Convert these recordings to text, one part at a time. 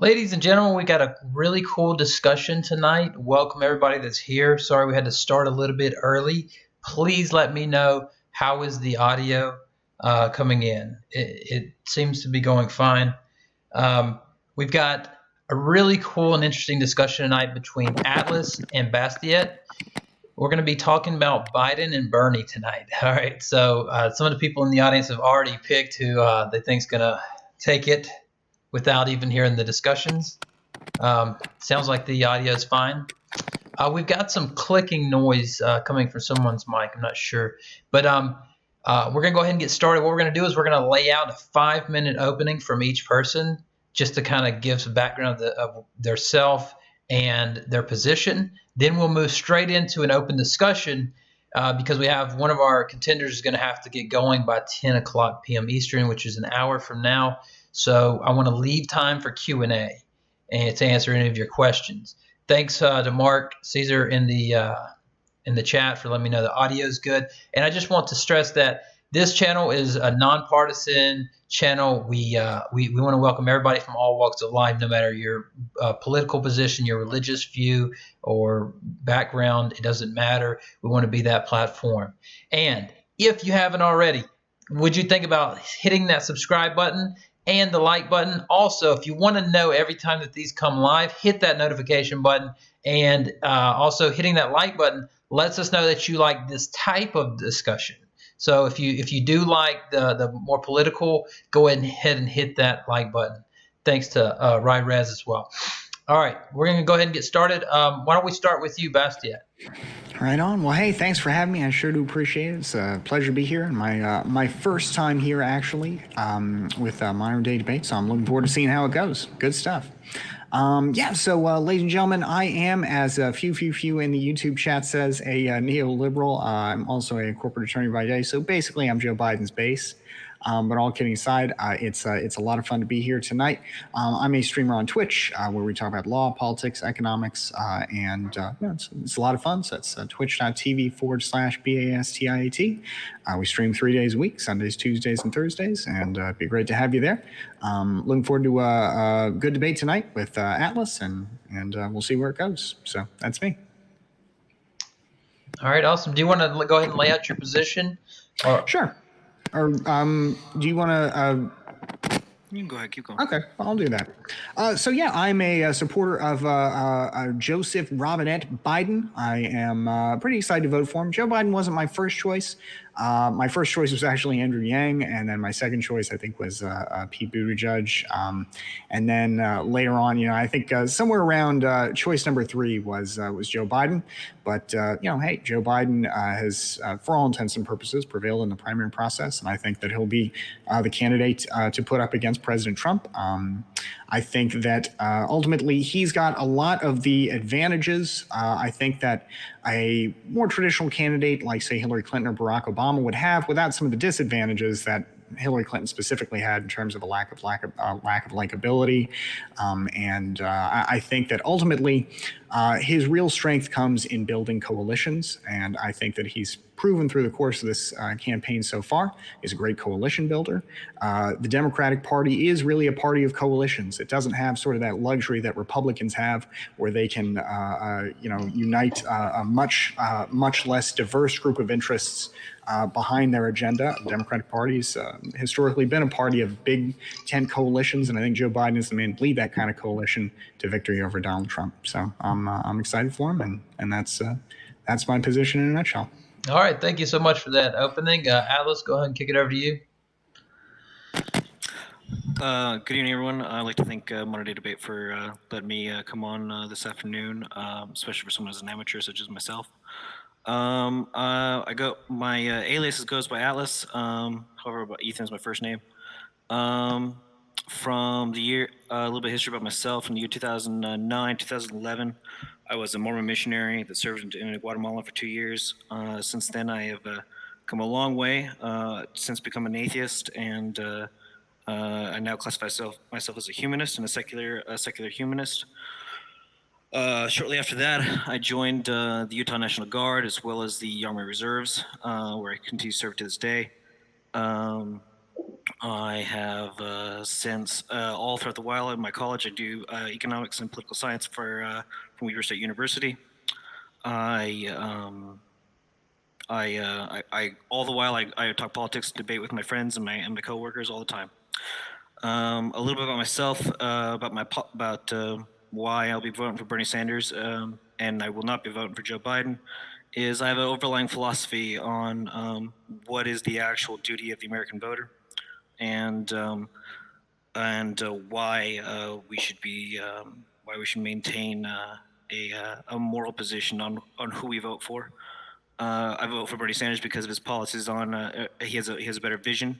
Ladies and gentlemen, we got a really cool discussion tonight. Welcome everybody that's here. Sorry we had to start a little bit early. Please let me know how is the audio coming in. It seems to be going fine. We've got a really cool and interesting discussion tonight between Atlas and Bastiat. We're going to be talking about Biden and Bernie tonight. All right. So some of the people in the audience have already picked who they think's going to take it without even hearing the discussions. Sounds like the audio is fine. We've got some clicking noise coming from someone's mic. I'm not sure. But we're going to go ahead and get started. What we're going to do is we're going to lay out a 5-minute opening from each person just to kind of give some background of their self and their position. Then we'll move straight into an open discussion because we have one of our contenders is going to have to get going by 10 o'clock p.m. Eastern, which is an hour from now. So I want to leave time for Q&A and to answer any of your questions. Thanks to Mark Caesar in the chat for letting me know the audio is good. And I just want to stress that this channel is a nonpartisan channel. We want to welcome everybody from all walks of life, no matter your political position, your religious view, or background. It doesn't matter. We want to be that platform. And if you haven't already, would you think about hitting that subscribe button and the like button? Also, if you want to know every time that these come live, hit that notification button. And also hitting that like button lets us know that you like this type of discussion. So if you do like the more political, go ahead and hit that like button. Thanks to Rez as well. All right, we're going to go ahead and get started. Why don't we start with you, Bastiat? Right on. Well, hey, thanks for having me. I sure do appreciate it. It's a pleasure to be here. My first time here, actually, with Modern-DayDebate, so I'm looking forward to seeing how it goes. Good stuff. So ladies and gentlemen, I am, as a few in the YouTube chat says, a neoliberal. I'm also a corporate attorney by day, so basically I'm Joe Biden's base. But all kidding aside, it's a lot of fun to be here tonight. I'm a streamer on Twitch where we talk about law, politics, economics, and it's a lot of fun. So it's twitch.tv/BASTIAT. We stream 3 days a week, Sundays, Tuesdays, and Thursdays, and it'd be great to have you there. Looking forward to a good debate tonight with Atlas, and we'll see where it goes. So that's me. All right, awesome. Do you want to go ahead and lay out your position? Sure. Or do you want to? You can go ahead, keep going. Okay, I'll do that. I'm a supporter of Joseph Robinette Biden. I am pretty excited to vote for him. Joe Biden wasn't my first choice. My first choice was actually Andrew Yang, and then my second choice, I think, was Pete Buttigieg. And then later on, I think somewhere around choice number 3 was Joe Biden. But hey, Joe Biden has, for all intents and purposes, prevailed in the primary process, and I think that he'll be the candidate to put up against President Trump. I think that ultimately he's got a lot of the advantages. I think that a more traditional candidate like, say, Hillary Clinton or Barack Obama would have, without some of the disadvantages that Hillary Clinton specifically had in terms of a lack of likability. I think that ultimately his real strength comes in building coalitions. And I think that he's proven through the course of this campaign so far is a great coalition builder. The Democratic Party is really a party of coalitions. It doesn't have sort of that luxury that Republicans have, where they can, unite a much less diverse group of interests behind their agenda. The Democratic Party's historically been a party of big tent coalitions, and I think Joe Biden is the man to lead that kind of coalition to victory over Donald Trump. So I'm excited for him, and that's my position in a nutshell. All right, thank you so much for that opening. Atlas, go ahead and kick it over to you. Good evening, everyone. I'd like to thank Modern-DayDebate for letting me come on this afternoon, especially for someone who's an amateur such as myself. My alias goes by Atlas. However, Ethan is my first name. From the year, a little bit of history about myself. In the year 2009, 2011, I was a Mormon missionary that served in Guatemala for 2 years. Since then, I have come a long way since becoming an atheist, and I now classify myself as a humanist and a secular humanist. Shortly after that, I joined the Utah National Guard as well as the Army Reserves, where I continue to serve to this day. I have since all throughout the while in my college, I do economics and political science from Weber State University. I all the while I talk politics, debate with my friends and my coworkers all the time. A little bit about myself, about why I'll be voting for Bernie Sanders, and I will not be voting for Joe Biden. Is I have an overlying philosophy on what is the actual duty of the American voter, and why we should maintain a moral position on who we vote for. I vote for Bernie Sanders because of his policies on he has a better vision,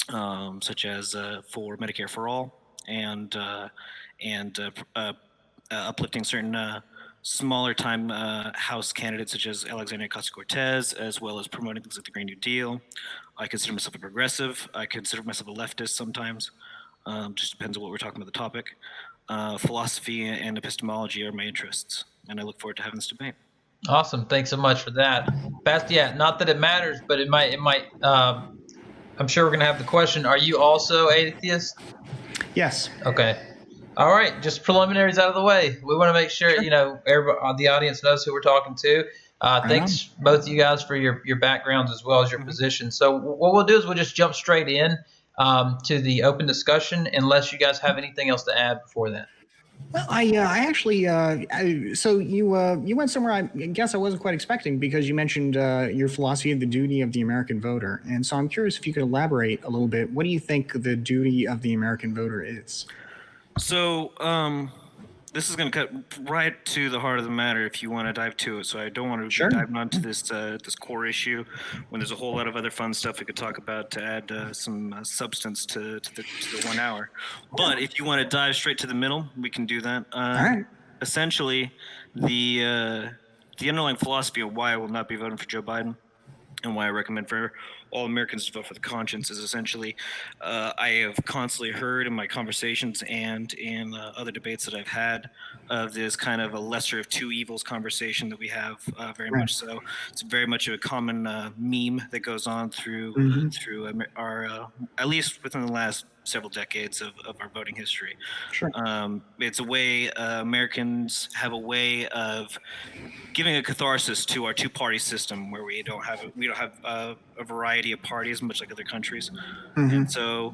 such as for Medicare for all and uplifting certain smaller time House candidates such as Alexandria Ocasio-Cortez, as well as promoting things like the Green New Deal. I consider myself a progressive. I consider myself a leftist sometimes. Just depends on what we're talking about the topic. Philosophy and epistemology are my interests, and I look forward to having this debate. Awesome. Thanks so much for that. Bastiat, not that it matters, but it might, I'm sure we're going to have the question. Are you also atheist? Yes. Okay. All right. Just preliminaries out of the way. We want to make sure, everybody, the audience knows who we're talking to. Thanks both of you guys for your backgrounds as well as your positions. So what we'll do is we'll just jump straight in to the open discussion unless you guys have anything else to add before that. Well, I actually, so you went somewhere I guess I wasn't quite expecting, because you mentioned your philosophy of the duty of the American voter. And so I'm curious if you could elaborate a little bit. What do you think the duty of the American voter is? So this is going to cut right to the heart of the matter if you want to dive to it. So I don't want to be diving onto this core issue when there's a whole lot of other fun stuff we could talk about to add some substance to the 1 hour. But if you want to dive straight to the middle, we can do that. All right. Essentially, the underlying philosophy of why I will not be voting for Joe Biden and why I recommend for all Americans to vote for the conscience is essentially I have constantly heard in my conversations and in other debates that I've had of this kind of a lesser of two evils conversation that we have very much so. It's very much a common meme that goes on through our at least within the last several decades of our voting history. Sure. It's a way Americans have a way of giving a catharsis to our two-party system, where we don't have a variety of parties, much like other countries. And so,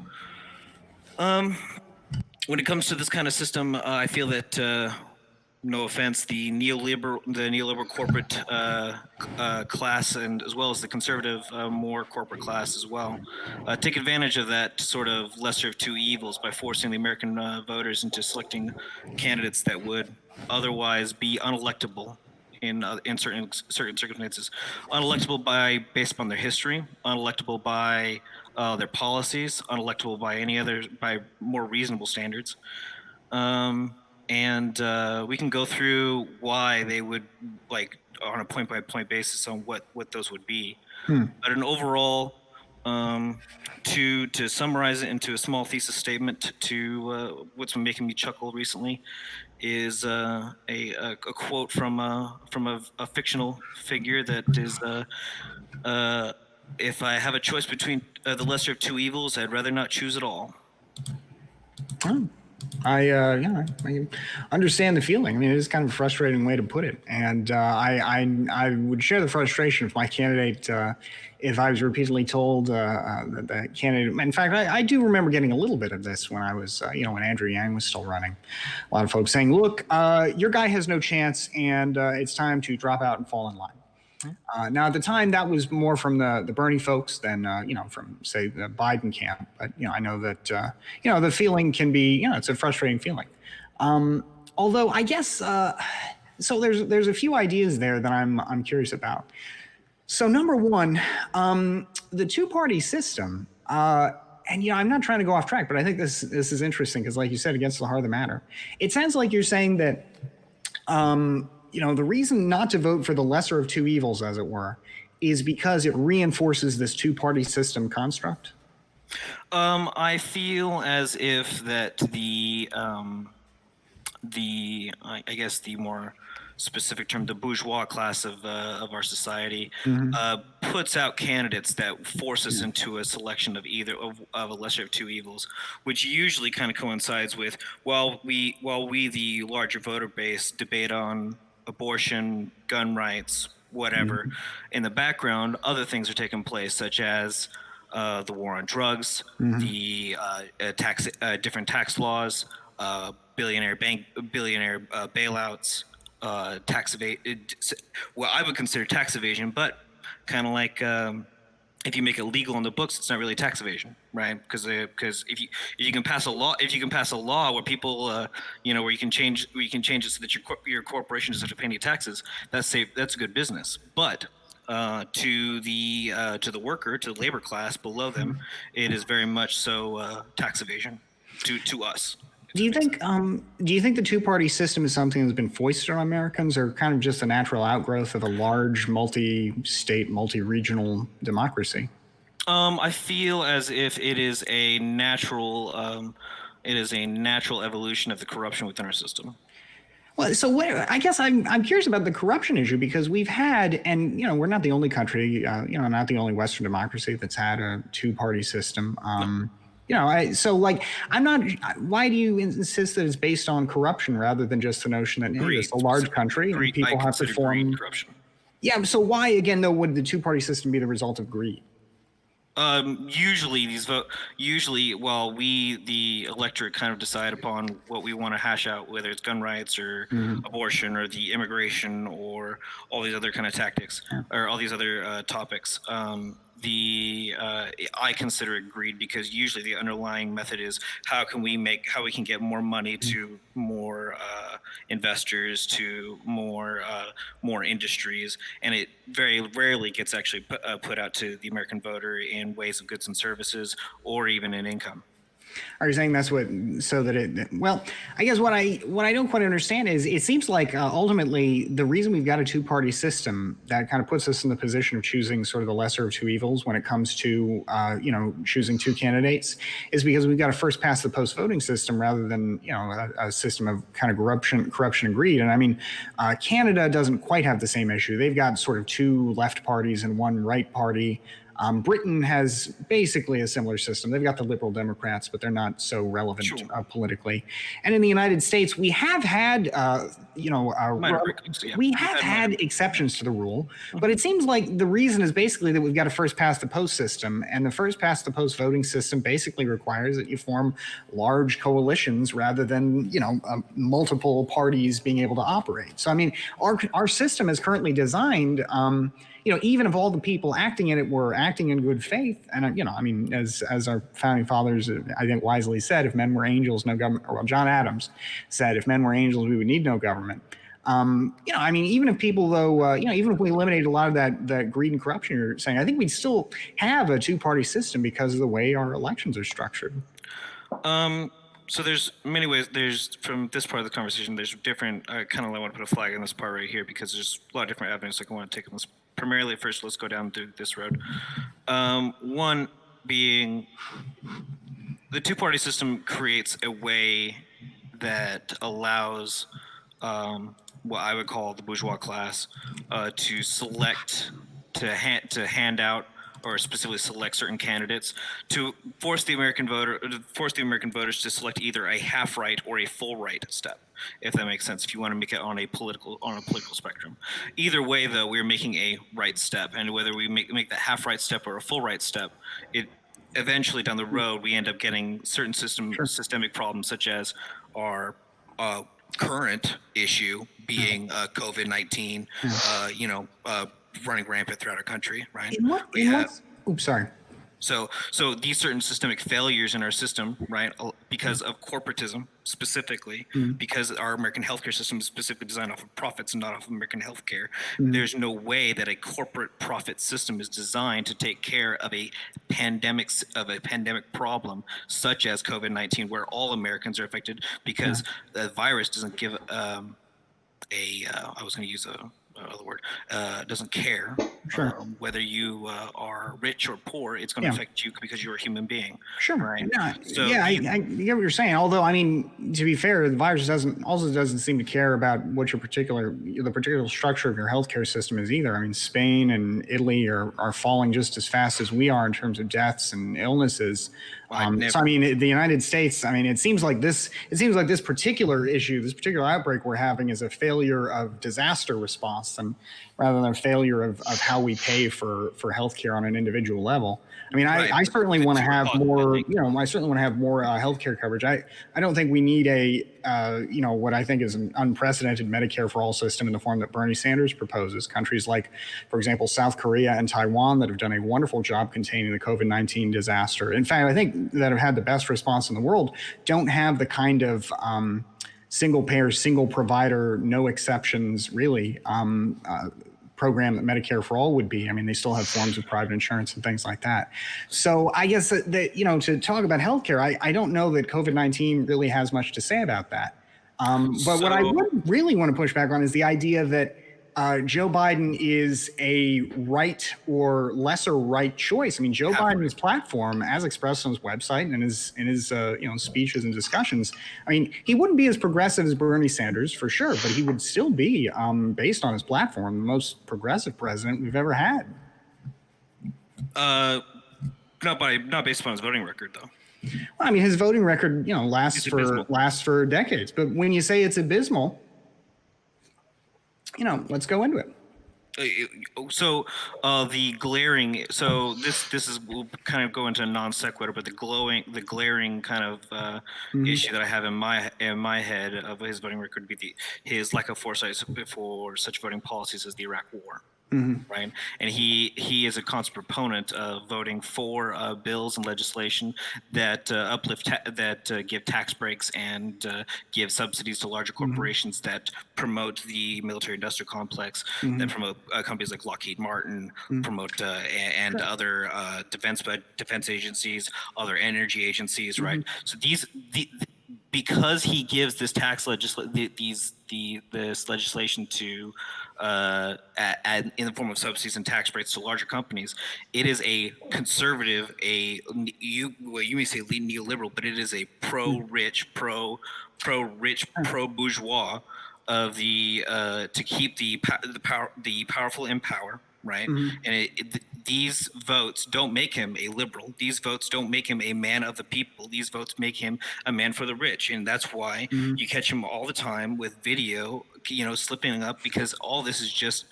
when it comes to this kind of system, I feel that, no offense, the neoliberal corporate class, and as well as the conservative, more corporate class as well, take advantage of that sort of lesser of two evils by forcing the American voters into selecting candidates that would otherwise be unelectable in certain circumstances, unelectable based upon their history, unelectable by their policies, unelectable by more reasonable standards. And we can go through why they would, like, on a point-by-point basis on what those would be. But an overall, to summarize it into a small thesis statement to what's been making me chuckle recently is a quote from a fictional figure that is, if I have a choice between the lesser of two evils, I'd rather not choose at all. I understand the feeling. I mean, it is kind of a frustrating way to put it, and I would share the frustration if my candidate, if I was repeatedly told that the candidate. In fact, I do remember getting a little bit of this when I was, when Andrew Yang was still running. A lot of folks saying, "Look, your guy has no chance, and it's time to drop out and fall in line." Now, at the time, that was more from the Bernie folks than, from, say, the Biden camp. But, I know that, the feeling can be, it's a frustrating feeling. Although I guess, so there's a few ideas there that I'm curious about. So number one, the two-party system, and, I'm not trying to go off track, but I think this is interesting because, like you said, against the heart of the matter. It sounds like you're saying that, the reason not to vote for the lesser of two evils, as it were, is because it reinforces this two-party system construct? I feel as if that I guess the more specific term, the bourgeois class of our society, Mm-hmm. puts out candidates that force us into a selection of a lesser of two evils, which usually kind of coincides with while we the larger voter base debate on abortion, gun rights, whatever, in the background, other things are taking place, such as the war on drugs, Mm-hmm. the different tax laws, billionaire bailouts, tax evasion. Well, I would consider tax evasion, but kind of like if you make it legal in the books, it's not really tax evasion, right? Because if you can pass a law where people where you can change it so that your corporation doesn't have to pay any taxes, that's good business. But to the worker, to the labor class below them, it is very much so tax evasion to us. Do you think the two-party system is something that's been foisted on Americans, or kind of just a natural outgrowth of a large multi-state, multi-regional democracy? I feel as if it is a natural evolution of the corruption within our system. Well, so I guess I'm curious about the corruption issue, because we've had, and we're not the only country, not the only Western democracy that's had a two-party system. I'm not. Why do you insist that it's based on corruption rather than just the notion that hey, it's a large country and people have to form corruption? Yeah. So why again though would the two-party system be the result of greed? Usually, well, we the electorate kind of decide upon what we want to hash out, whether it's gun rights or abortion or the immigration or all these other kind of tactics or all these other topics. I consider it greed, because usually the underlying method is how we can get more money to more investors, to more industries, and it very rarely gets actually put out to the American voter in ways of goods and services or even in income. Are you saying that's what, so that it, well, I guess what I don't quite understand is it seems like ultimately the reason we've got a two-party system that kind of puts us in the position of choosing sort of the lesser of two evils when it comes to, choosing two candidates is because we've got a first past the post voting system rather than, a system of kind of corruption and greed. And I mean, Canada doesn't quite have the same issue. They've got sort of two left parties and one right party. Britain has basically a similar system. They've got the Liberal Democrats, but they're not so relevant politically. And in the United States, we have had, we have had exceptions to the rule, but it seems like the reason is basically that we've got a first past the post system, and the first past the post voting system basically requires that you form large coalitions rather than, multiple parties being able to operate. So, I mean, our system is currently designed, even if all the people acting in it were acting in good faith, and as our founding fathers, I think wisely said, if men were angels, no government. Or well, John Adams said, if men were angels, we would need no government. Even if people, though, even if we eliminated a lot of that greed and corruption you're saying, I think we'd still have a two-party system because of the way our elections are structured. So there's many ways. There's, from this part of the conversation, there's different. I kind of want to put a flag in this part right here because there's a lot of different avenues I want to take on this. Primarily, first, let's go down through this road. One being the two-party system creates a way that allows what I would call the bourgeois class to select, to hand out, or specifically select certain candidates, to force the American voters to select either a half right or a full right step, if that makes sense. If you want to make it on a political spectrum, either way, though, we're making a right step, and whether we make that half right step or a full right step, it eventually down the road we end up getting certain systemic problems, such as our current issue being COVID-19. Running rampant throughout our country, right? Oops, sorry. So these certain systemic failures in our system, right, because of corporatism specifically, because our American healthcare system is specifically designed off of profits and not off of American healthcare, there's no way that a corporate profit system is designed to take care of a pandemic problem such as COVID-19, where all Americans are affected because the virus doesn't give I was going to use other word, doesn't care, Sure. Whether you are rich or poor, it's going to affect you because you're a human being. Sure. Right. Yeah. So I get what you're saying. Although, I mean, to be fair, the virus doesn't seem to care about what the particular structure of your healthcare system is either. I mean, Spain and Italy are falling just as fast as we are in terms of deaths and illnesses. So I mean, the United States. I mean, it seems like this particular issue, this particular outbreak we're having, is a failure of disaster response, and rather than a failure of how we pay for healthcare on an individual level. I mean, I certainly want to have more. I certainly want to have more healthcare coverage. I don't think we need what I think is an unprecedented Medicare for all system in the form that Bernie Sanders proposes. Countries like, for example, South Korea and Taiwan that have done a wonderful job containing the COVID-19 disaster. In fact, I think that have had the best response in the world don't have the kind of single payer, single provider, no exceptions, really, program that Medicare for all would be. I mean, they still have forms of private insurance and things like that. So I guess that to talk about healthcare, I don't know that COVID-19 really has much to say about that. But what I would really want to push back on is the idea that Joe Biden is a right or lesser right choice. I mean, Joe Biden's platform, as expressed on his website and in his speeches and discussions, I mean, he wouldn't be as progressive as Bernie Sanders for sure, but he would still be, based on his platform, the most progressive president we've ever had. Not based upon his voting record, though. Well, I mean, his voting record, lasts for decades. But when you say it's abysmal, let's go into it. So the glaring. So this will kind of go into a non sequitur, but the glaring kind of issue that I have in my head of his voting record would be his lack of foresight for such voting policies as the Iraq War. Mm-hmm. Right, and he is a constant proponent of voting for bills and legislation that uplift give tax breaks and give subsidies to larger corporations that promote the military-industrial complex, that promote companies like Lockheed Martin, promote and other defense agencies, other energy agencies. Right, so because he gives this this legislation to in the form of subsidies and tax breaks to larger companies, it is a conservative, you may say neoliberal, but it is a pro-rich, pro-bourgeois of to keep the powerful in power. Right, and these votes don't make him a liberal. These votes don't make him a man of the people. These votes make him a man for the rich, and that's why you catch him all the time with video, slipping up, because all this is just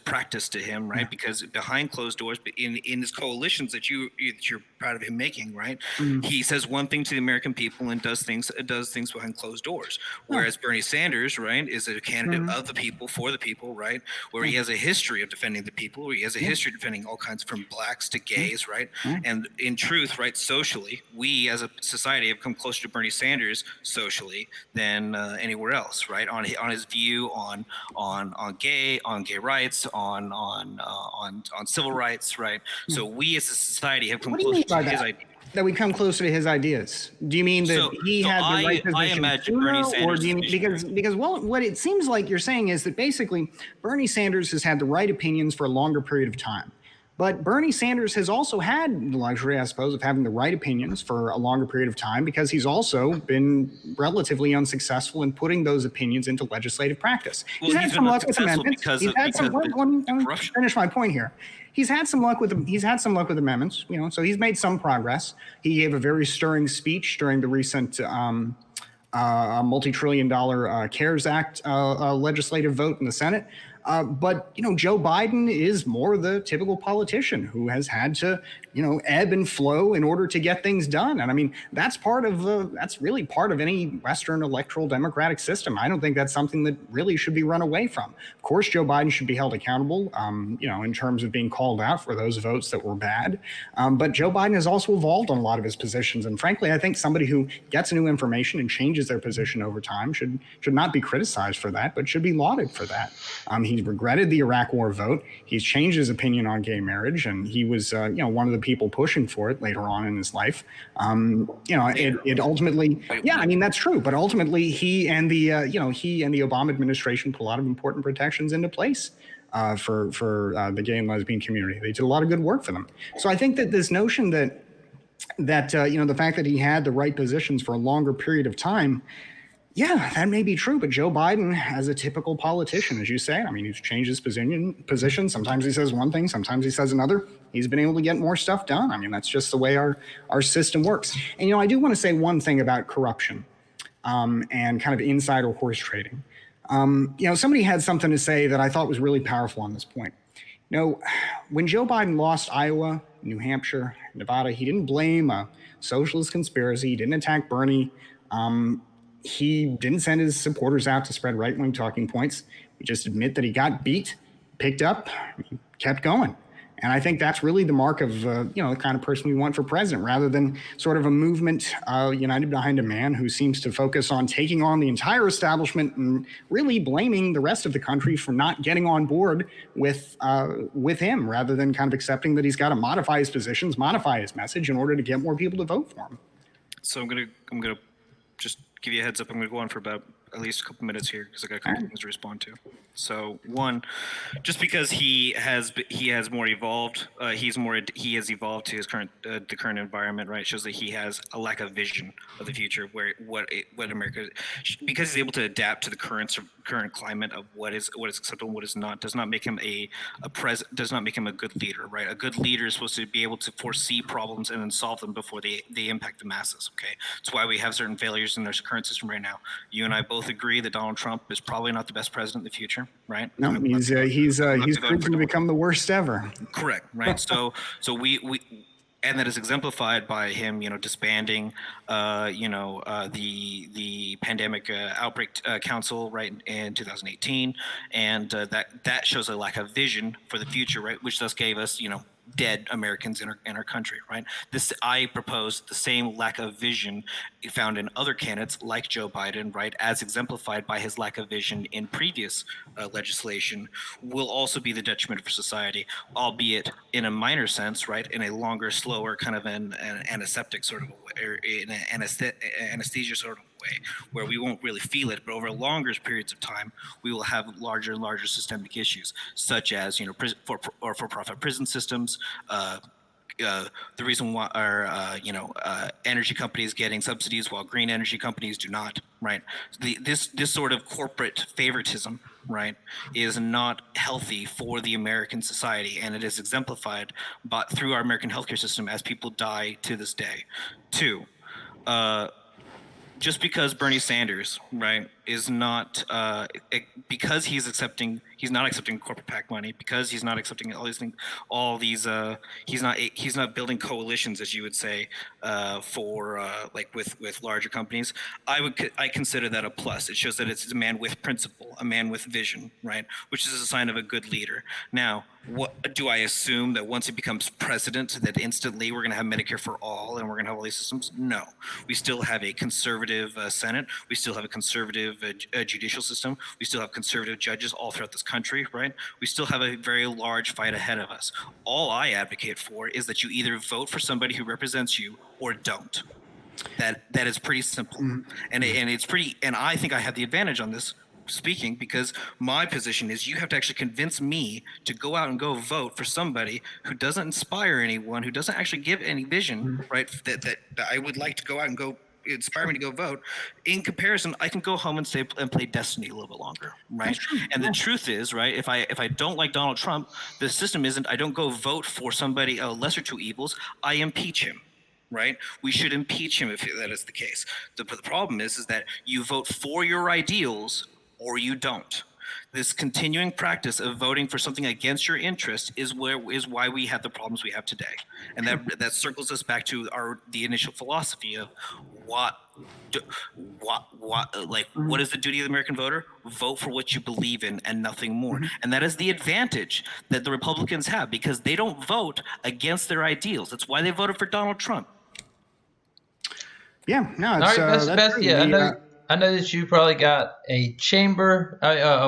practice to him, right? Because behind closed doors, but in his coalitions that you're proud of him making, right? He says one thing to the American people and does things behind closed doors. Whereas Bernie Sanders, right, is a candidate of the people, for the people, right? Where he has a history of defending the people, where he has a history of defending all kinds, from blacks to gays, right? And in truth, right, socially, we as a society have come closer to Bernie Sanders socially than anywhere else, right? On his view on gay rights, on civil rights, right? So we as a society have come closer to his ideas. That we come closer to his ideas. Do you mean that he had the right position? I imagine Bernie Sanders, or do you mean, because what it seems like you're saying is that basically Bernie Sanders has had the right opinions for a longer period of time. But Bernie Sanders has also had the luxury, I suppose, of having the right opinions for a longer period of time, because he's also been relatively unsuccessful in putting those opinions into legislative practice. Well, he's had some luck with amendments. Let me finish my point here. He's had some luck with amendments, so he's made some progress. He gave a very stirring speech during the recent multi-trillion-dollar CARES Act legislative vote in the Senate. But Joe Biden is more the typical politician who has had to, ebb and flow in order to get things done. And I mean, that's really part of any Western electoral democratic system. I don't think that's something that really should be run away from. Of course, Joe Biden should be held accountable, in terms of being called out for those votes that were bad. But Joe Biden has also evolved on a lot of his positions. And frankly, I think somebody who gets new information and changes their position over time should not be criticized for that, but should be lauded for that. He's regretted the Iraq War vote. He's changed his opinion on gay marriage, and he was, one of the people pushing for it later on in his life. It ultimately, I mean, that's true. But ultimately, he and the Obama administration put a lot of important protections into place for the gay and lesbian community. They did a lot of good work for them. So I think that this notion that the fact that he had the right positions for a longer period of time, yeah, that may be true. But Joe Biden, as a typical politician, as you say, I mean, he's changed his position. Sometimes he says one thing, sometimes he says another. He's been able to get more stuff done. I mean, that's just the way our system works. And, I do want to say one thing about corruption and kind of insider horse trading. Somebody had something to say that I thought was really powerful on this point. When Joe Biden lost Iowa, New Hampshire, Nevada, he didn't blame a socialist conspiracy. He didn't attack Bernie. He didn't send his supporters out to spread right-wing talking points. He just admit that he got beat, picked up, kept going. And I think that's really the mark of, the kind of person we want for president, rather than sort of a movement united behind a man who seems to focus on taking on the entire establishment and really blaming the rest of the country for not getting on board with him, rather than kind of accepting that he's got to modify his positions, modify his message in order to get more people to vote for him. So I'm gonna just give you a heads up. I'm gonna go on for about at least a couple minutes here because I got a couple things to respond to. So one, just because he has more evolved, he has evolved to his the current environment, right? Shows that he has a lack of vision of the future, where what America, because he's able to adapt to the current climate of what is acceptable and what is not, does not make him does not make him a good leader, right? A good leader is supposed to be able to foresee problems and then solve them before they impact the masses. Okay, that's why we have certain failures in our current system right now. You and I both agree that Donald Trump is probably not the best president in the future, right? No, he's proven to become the worst ever. Correct, right? So we and that is exemplified by him, disbanding, the pandemic outbreak council, right, in 2018, and that shows a lack of vision for the future, right, which thus gave us, dead Americans in our country, right? I propose the same lack of vision found in other candidates like Joe Biden, right, as exemplified by his lack of vision in previous legislation, will also be the detriment for society, albeit in a minor sense, right, in a longer, slower kind of an antiseptic sort of way, or in an anesthesia sort of way, where we won't really feel it, but over longer periods of time, we will have larger and larger systemic issues, such as for-profit prison systems, the reason why our energy companies getting subsidies while green energy companies do not, right? This sort of corporate favoritism, right, is not healthy for the American society, and it is exemplified through our American healthcare system as people die to this day. Two, just because Bernie Sanders, right, is not because he's not accepting corporate PAC money, because he's not accepting all these he's not building coalitions, as you would say, for like with larger companies. I consider that a plus. It shows that it's a man with principle, a man with vision, right, which is a sign of a good leader. Now, what do I assume that once he becomes president that instantly we're going to have Medicare for all and we're going to have all these systems? No, we still have a conservative Senate. We still have a conservative judicial system. We still have conservative judges all throughout this country, right? We still have a very large fight ahead of us. All I advocate for is that you either vote for somebody who represents you or don't. That is pretty simple, and it's pretty. And I think I have the advantage on this speaking, because my position is you have to actually convince me to go out and go vote for somebody who doesn't inspire anyone, who doesn't actually give any vision, right? That I would like to go out and go inspire me to go vote. In comparison, I can go home and stay and play Destiny a little bit longer, right? And the truth is, right, if I don't like Donald Trump, the system isn't I don't go vote for somebody lesser two evils. I impeach him. Right? We should impeach him if that is the case. The problem is that you vote for your ideals or you don't. This continuing practice of voting for something against your interest is why we have the problems we have today, and that circles us back to the initial philosophy of what is the duty of the American voter? Vote for what you believe in and nothing more. And that is the advantage that the Republicans have, because they don't vote against their ideals. That's why they voted for Donald Trump. Yeah, no, it's, all right, Bastiat, I know that you probably got a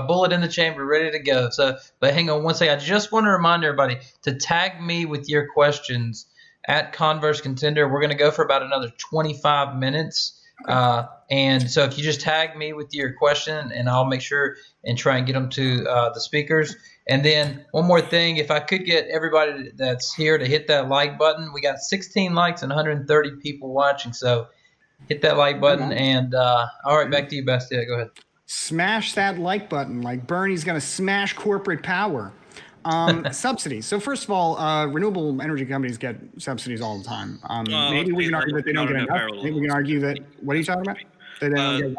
bullet in the chamber ready to go. So, but hang on one second. I just want to remind everybody to tag me with your questions at Converse Contender. We're going to go for about another 25 minutes. And so if you just tag me with your question, and I'll make sure and try and get them to the speakers. And then one more thing, if I could get everybody that's here to hit that like button. We got 16 likes and 130 people watching, so hit that like button. And all right, back to you, Bastiat. Go ahead. Smash that like button like Bernie's going to smash corporate power. Subsidies. So first of all, renewable energy companies get subsidies all the time. Maybe we can argue that they don't get enough. Maybe we can argue that. What are you talking about? That they don't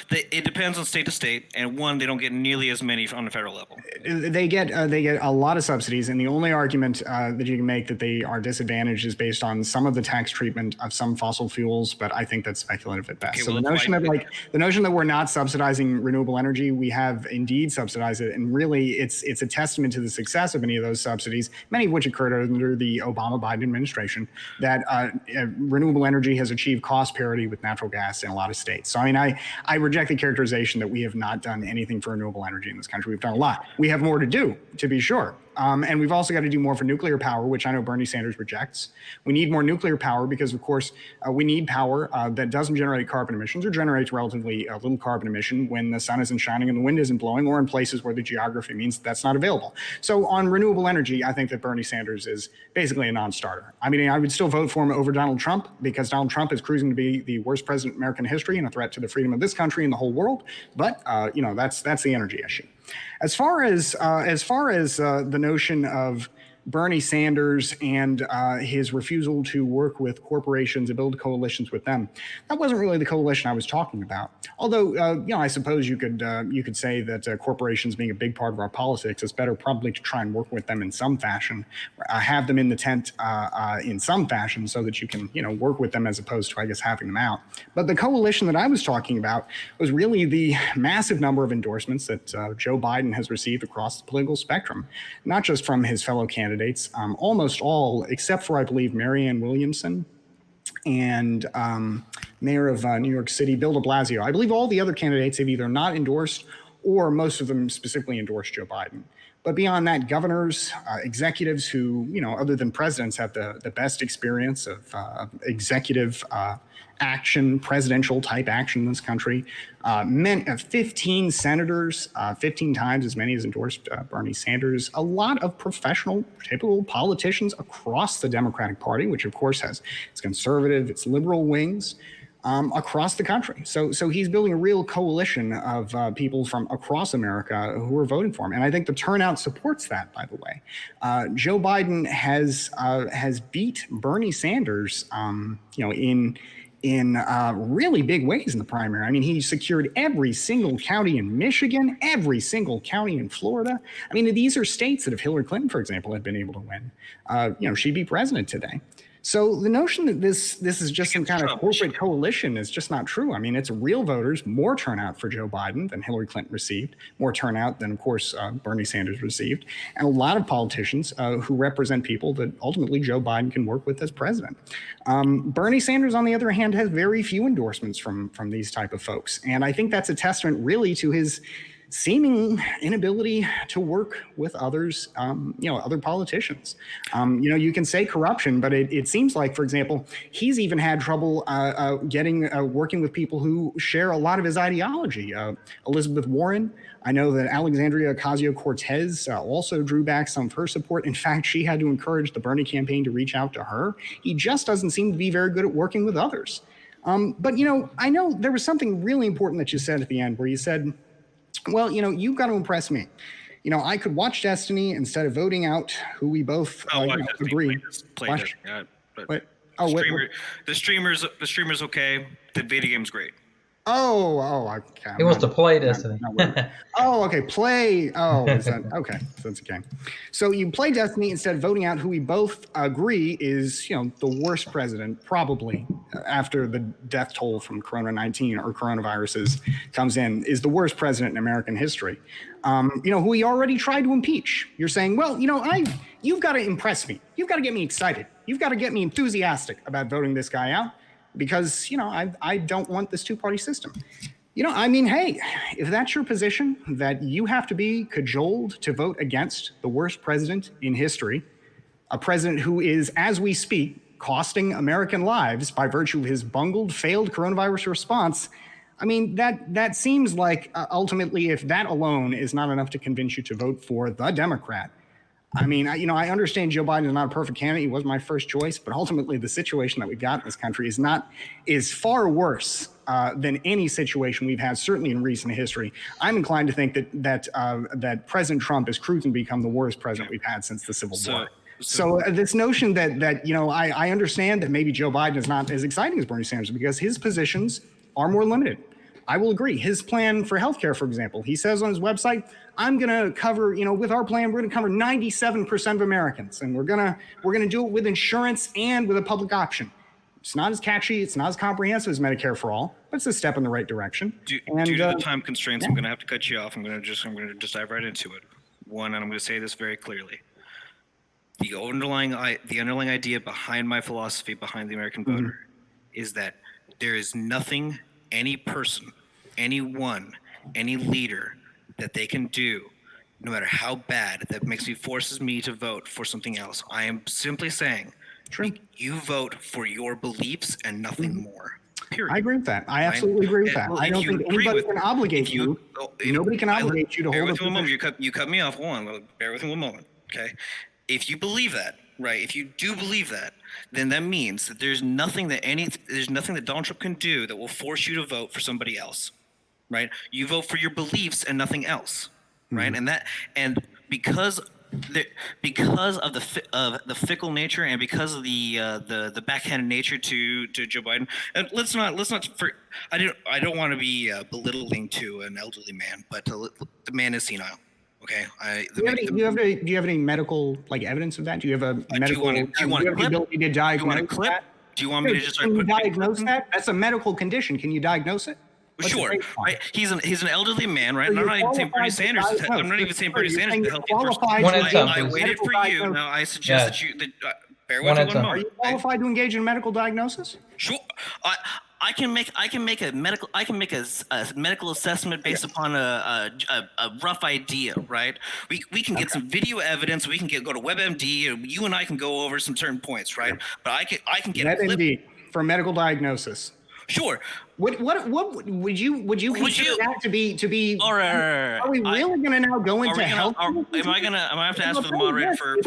get it depends on state to state, and one, they don't get nearly as many on the federal level. They get a lot of subsidies, and the only argument that you can make that they are disadvantaged is based on some of the tax treatment of some fossil fuels. But I think that's speculative at best. Okay, so the notion that we're not subsidizing renewable energy, we have indeed subsidized it, and really it's a testament to the success of any of those subsidies, many of which occurred under the Obama-Biden administration, that renewable energy has achieved cost parity with natural gas in a lot of states. So I mean, I reject the characterization that we have not done anything for renewable energy in this country. We've done a lot. We have more to do, to be sure. And we've also got to do more for nuclear power, which I know Bernie Sanders rejects. We need more nuclear power because, of course, we need power that doesn't generate carbon emissions or generates relatively little carbon emission when the sun isn't shining and the wind isn't blowing, or in places where the geography means that's not available. So on renewable energy, I think that Bernie Sanders is basically a non-starter. I mean, I would still vote for him over Donald Trump because Donald Trump is cruising to be the worst president in American history and a threat to the freedom of this country and the whole world. But, that's the energy issue. As far as the notion of Bernie Sanders and his refusal to work with corporations and build coalitions with them, that wasn't really the coalition I was talking about. Although, I suppose you could say that corporations being a big part of our politics, it's better probably to try and work with them in some fashion, have them in the tent in some fashion, so that you can work with them as opposed to, I guess, having them out. But the coalition that I was talking about was really the massive number of endorsements that Joe Biden has received across the political spectrum, not just from his fellow candidates. Almost all, except for, I believe, Marianne Williamson and Mayor of New York City, Bill de Blasio. I believe all the other candidates have either not endorsed or most of them specifically endorsed Joe Biden. But beyond that, governors, executives who, other than presidents, have the best experience of executive action, presidential type action in this country. 15 senators, 15 times as many as endorsed Bernie Sanders. A lot of professional, typical politicians across the Democratic Party, which of course has its conservative, its liberal wings. Across the country. So he's building a real coalition of people from across America who are voting for him. And I think the turnout supports that, by the way. Joe Biden has beat Bernie Sanders, in really big ways in the primary. I mean, he secured every single county in Michigan, every single county in Florida. I mean, these are states that if Hillary Clinton, for example, had been able to win, she'd be president today. So the notion that this is just some kind of corporate coalition is just not true. I mean, it's real voters, more turnout for Joe Biden than Hillary Clinton received, more turnout than, of course, Bernie Sanders received, and a lot of politicians who represent people that ultimately Joe Biden can work with as president. Bernie Sanders, on the other hand, has very few endorsements from these type of folks. And I think that's a testament really to his seeming inability to work with others, other politicians. You can say corruption, but it seems like, for example, he's even had trouble working with people who share a lot of his ideology. Elizabeth Warren, I know that Alexandria Ocasio-Cortez also drew back some of her support. In fact, she had to encourage the Bernie campaign to reach out to her. He just doesn't seem to be very good at working with others. But I know there was something really important that you said at the end where you said, well, you've got to impress me. I could watch Destiny instead of voting out who we both agree. The streamer's okay. The video game's great. Okay. He wants to play Destiny. Okay. Play. Is that okay? So that's a game. So you play Destiny instead of voting out who we both agree is, the worst president, probably after the death toll from coronaviruses comes in, is the worst president in American history. Who we already tried to impeach. You're saying, well, you've got to impress me. You've got to get me excited. You've got to get me enthusiastic about voting this guy out. Because, I don't want this two-party system. Hey, if that's your position, that you have to be cajoled to vote against the worst president in history, a president who is, as we speak, costing American lives by virtue of his bungled, failed coronavirus response, I mean, that seems like ultimately, if that alone is not enough to convince you to vote for the Democrat, I mean, I understand Joe Biden is not a perfect candidate. He was my first choice, but ultimately the situation that we've got in this country is far worse than any situation we've had, certainly in recent history. I'm inclined to think that President Trump is cruising to become the worst president we've had since the Civil War. So this notion that I understand that maybe Joe Biden is not as exciting as Bernie Sanders because his positions are more limited. I will agree. His plan for healthcare, for example, he says on his website, I'm going to cover, with our plan, we're going to cover 97% of Americans, and we're going to do it with insurance and with a public option. It's not as catchy, it's not as comprehensive as Medicare for all, but it's a step in the right direction. Due to the time constraints, I'm going to have to cut you off. I'm going to just dive right into it. One, and I'm going to say this very clearly. The underlying idea behind my philosophy, behind the American voter, is that there is nothing any person, anyone, any leader that they can do, no matter how bad, that forces me to vote for something else. I am simply saying, you vote for your beliefs and nothing more. Period. I agree with that. I absolutely agree with that. I don't think anybody can obligate you. Nobody can obligate you to hold a position. You cut me off. Hold on. Bear with me one moment. Okay. If you believe that, right? If you do believe that, then that means that there's nothing that Donald Trump can do that will force you to vote for somebody else, right? You vote for your beliefs and nothing else, right? And because of the fickle nature and because of the backhanded nature to Joe Biden, and I don't want to be belittling to an elderly man, but the man is senile. Okay. Do you have any medical evidence of that? Do you have a medical? Do you want a clip? Ability to diagnose that? Do you want me to just can you diagnose that? That's a medical condition. Can you diagnose it? Sure. Right. He's an elderly man, right? And I'm not even saying Bernie Sanders. I'm not even saying Bernie Sanders is a healthy person. I waited for you. Now I suggest that bear with me one moment. Are you qualified to engage in medical diagnosis? Sure. I can make a medical assessment based upon a rough idea, right? We can get some video evidence. We can go to WebMD, and you and I can go over some certain points, right? But I can get WebMD for medical diagnosis. Sure. What would you consider that to be? All right. Are we really going to now go into health? Am I going to have to ask for the moderator for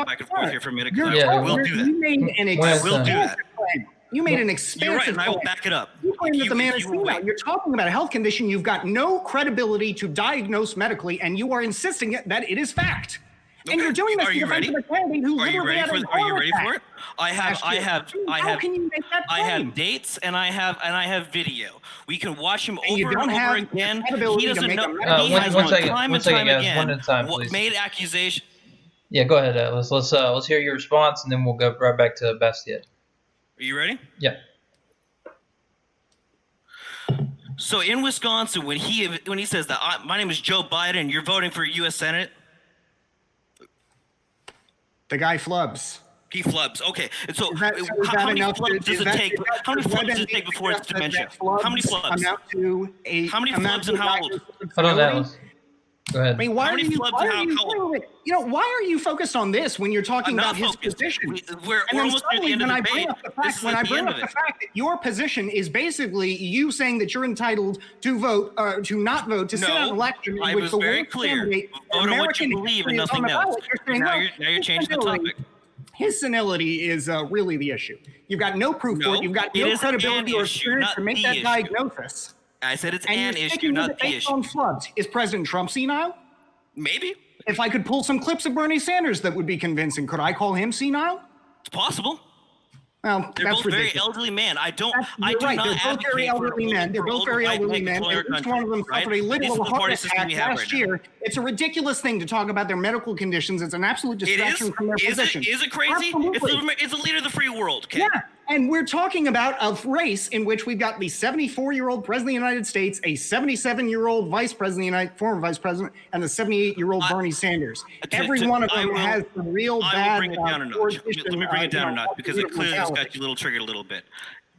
back and forth here for a minute? I will do that. You made an expensive plan. You made an expensive You're right, and I will back it up. You claim that the man is senile. You're talking about a health condition you've got no credibility to diagnose medically, and you are insisting that it is fact. Okay. And you're doing this to defend a candidate who literally had a Are you ready for it? I have dates and I have video. We can watch him over and over again. He doesn't know. He has time and time again made accusation. Yeah, go ahead, Atlas. Let's hear your response, and then we'll go right back to Bastiat. Are you ready? Yeah. So in Wisconsin, when he says that my name is Joe Biden and you're voting for U.S. Senate, the guy flubs. He flubs. Okay. And so how many flubs does it take before it's dementia? How many flubs? How many flubs and how old? Hold on, Atlas. Go ahead. I mean, why are you focused on this when you're talking about his position? We're almost at the end of the debate. When I bring up the fact that your position is basically you saying that you're entitled to vote, to not vote, to sit on an election. I was very clear. Vote on what you believe and nothing else. Now you're changing the topic. His senility is really the issue. You've got no proof for it. You've got no credibility or experience to make that diagnosis. I said it's an issue, not the issue. On floods. Is President Trump senile? Maybe. If I could pull some clips of Bernie Sanders that would be convincing, could I call him senile? It's possible. Well, they're both very elderly men. I do not They're both very elderly men. They're both very elderly men. Each one of them suffered a literal heart attack last year. It's a ridiculous thing to talk about their medical conditions. It's an absolute distraction from their position. Is it crazy? It's the leader of the free world. Okay? Yeah. And we're talking about a race in which we've got the 74-year-old president of the United States, a 77-year-old former vice president, and the 78-year-old Bernie Sanders. Every one of them has the real bad. I will bring it down a notch. Let me bring it down a notch because it clearly has got you a little triggered a little bit.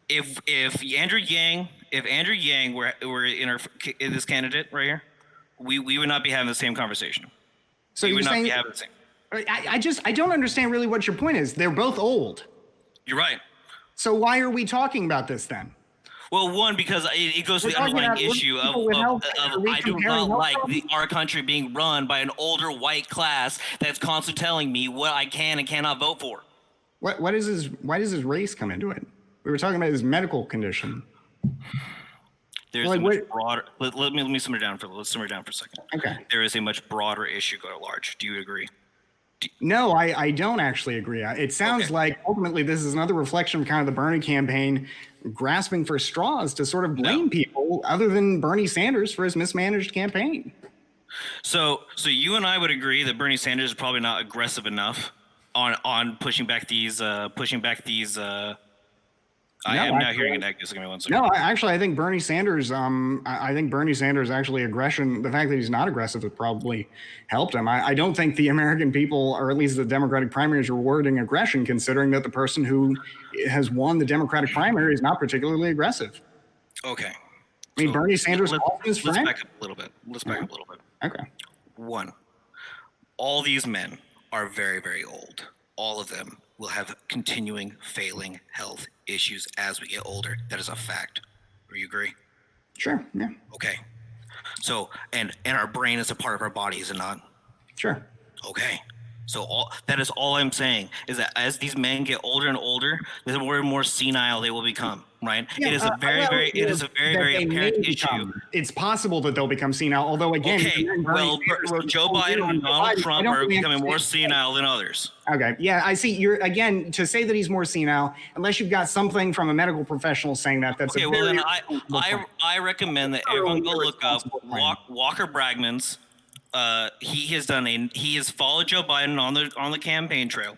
If Andrew Yang were in this candidate right here, we would not be having the same conversation. So we would not be having the same. I don't understand really what your point is. They're both old. You're right. So why are we talking about this then? Well, one, because it goes to the underlying issue of I do not like our country being run by an older white class that's constantly telling me what I can and cannot vote for. Why does his race come into it? We were talking about his medical condition. There's a much broader. Let me simmer down for a second. Okay. There is a much broader issue at large. Do you agree? No, I don't actually agree. It sounds like ultimately this is another reflection of kind of the Bernie campaign grasping for straws to sort of blame people other than Bernie Sanders for his mismanaged campaign. So you and I would agree that Bernie Sanders is probably not aggressive enough on pushing back these. I am now hearing an echo. Give me 1 second. No, I think Bernie Sanders. I think Bernie Sanders actually aggression. The fact that he's not aggressive has probably helped him. I don't think the American people, or at least the Democratic primary, is rewarding aggression, considering that the person who has won the Democratic primary is not particularly aggressive. Okay. I mean, Bernie Sanders. Let's back up a little bit. Okay. One, all these men are very, very old. All of them will have continuing failing health issues as we get older. That is a fact. Do you agree? Sure. Yeah. Okay. So, and our brain is a part of our body, is it not? Sure. Okay. So that is all I'm saying is that as these men get older and older, the more and more senile they will become. Right? Yeah, it is a very apparent issue. It's possible that they'll become senile, although again, Joe Biden and Donald Trump are becoming more senile than others. Okay, yeah, I see. You're again to say that he's more senile, unless you've got something from a medical professional saying that. That's okay. Well, then I recommend that everyone go look up Walker Bragman's. He has followed Joe Biden on the campaign trail.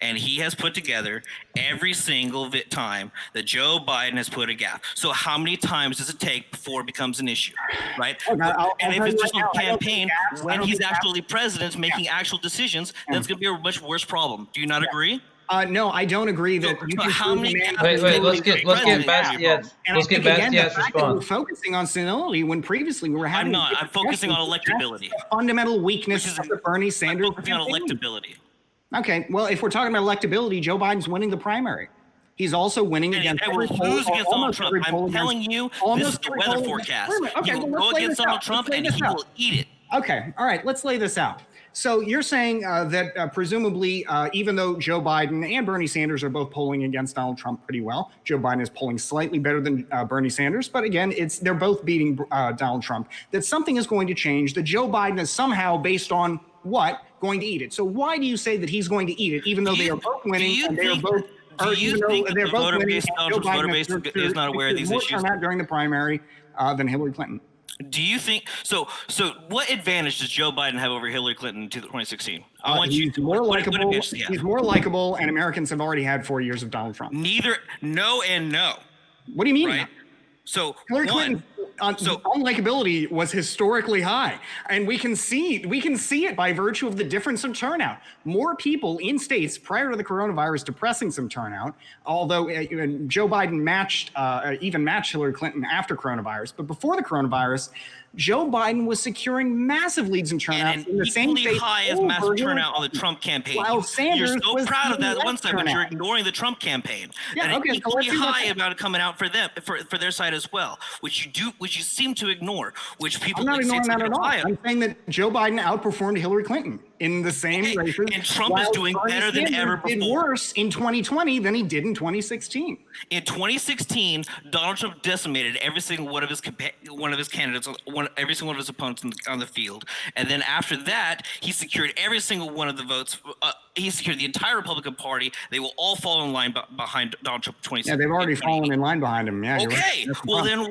And he has put together every single time that Joe Biden has put a gap. So how many times does it take before it becomes an issue, right? And if it's just on campaign, when he's actually president making actual decisions, that's going to be a much worse problem. Do you not agree? No, I don't agree that. Wait. Let's get Bastiat's response. We're focusing on senility when previously we were having. I'm not. I'm focusing on electability. Fundamental weakness of the Bernie Sanders. I'm focusing on electability. Okay, well, if we're talking about electability, Joe Biden's winning the primary. He's also winning against Donald Trump. I'm telling you, this is the weather forecast. Okay, he will go against Donald Trump, and he will eat it. Okay, all right, let's lay this out. So you're saying that presumably, even though Joe Biden and Bernie Sanders are both polling against Donald Trump pretty well, Joe Biden is polling slightly better than Bernie Sanders, but again, they're both beating Donald Trump, that something is going to change, that Joe Biden is somehow based on what? Going to eat it. So why do you say that he's going to eat it, even though they are both winning and they are both? Do you think the voter base is not aware of these issues? More during the primary than Hillary Clinton. Do you think so? So, what advantage does Joe Biden have over Hillary Clinton in 2016? I want he's more likable. He's more likable, and Americans have already had 4 years of Donald Trump. No, and no. What do you mean? Right? So Hillary Clinton. Unlikability was historically high, and we can see it by virtue of the difference of turnout. More people in states prior to the coronavirus depressing some turnout, although Joe Biden even matched Hillary Clinton after coronavirus. But before the coronavirus, Joe Biden was securing massive leads in turnout and in the same state high as massive turnout on the Trump campaign. While Sanders You're so proud of that one side, but you're ignoring the Trump campaign. Yeah, and okay, equally high about it coming out for them, for their side as well, which you seem to ignore, which people. I'm not ignoring that at all. I'm saying that Joe Biden outperformed Hillary Clinton in the same races. And Trump is doing better than ever before. Did worse in 2020 than he did in 2016. In 2016, Donald Trump decimated every single one of his candidates, every single one of his opponents on the field, and then after that, he secured every single one of the votes. He secured the entire Republican Party. They will all fall in line behind Donald Trump. 2016. Yeah, they've already fallen in line behind him. Yeah. Okay. Right. Well, then,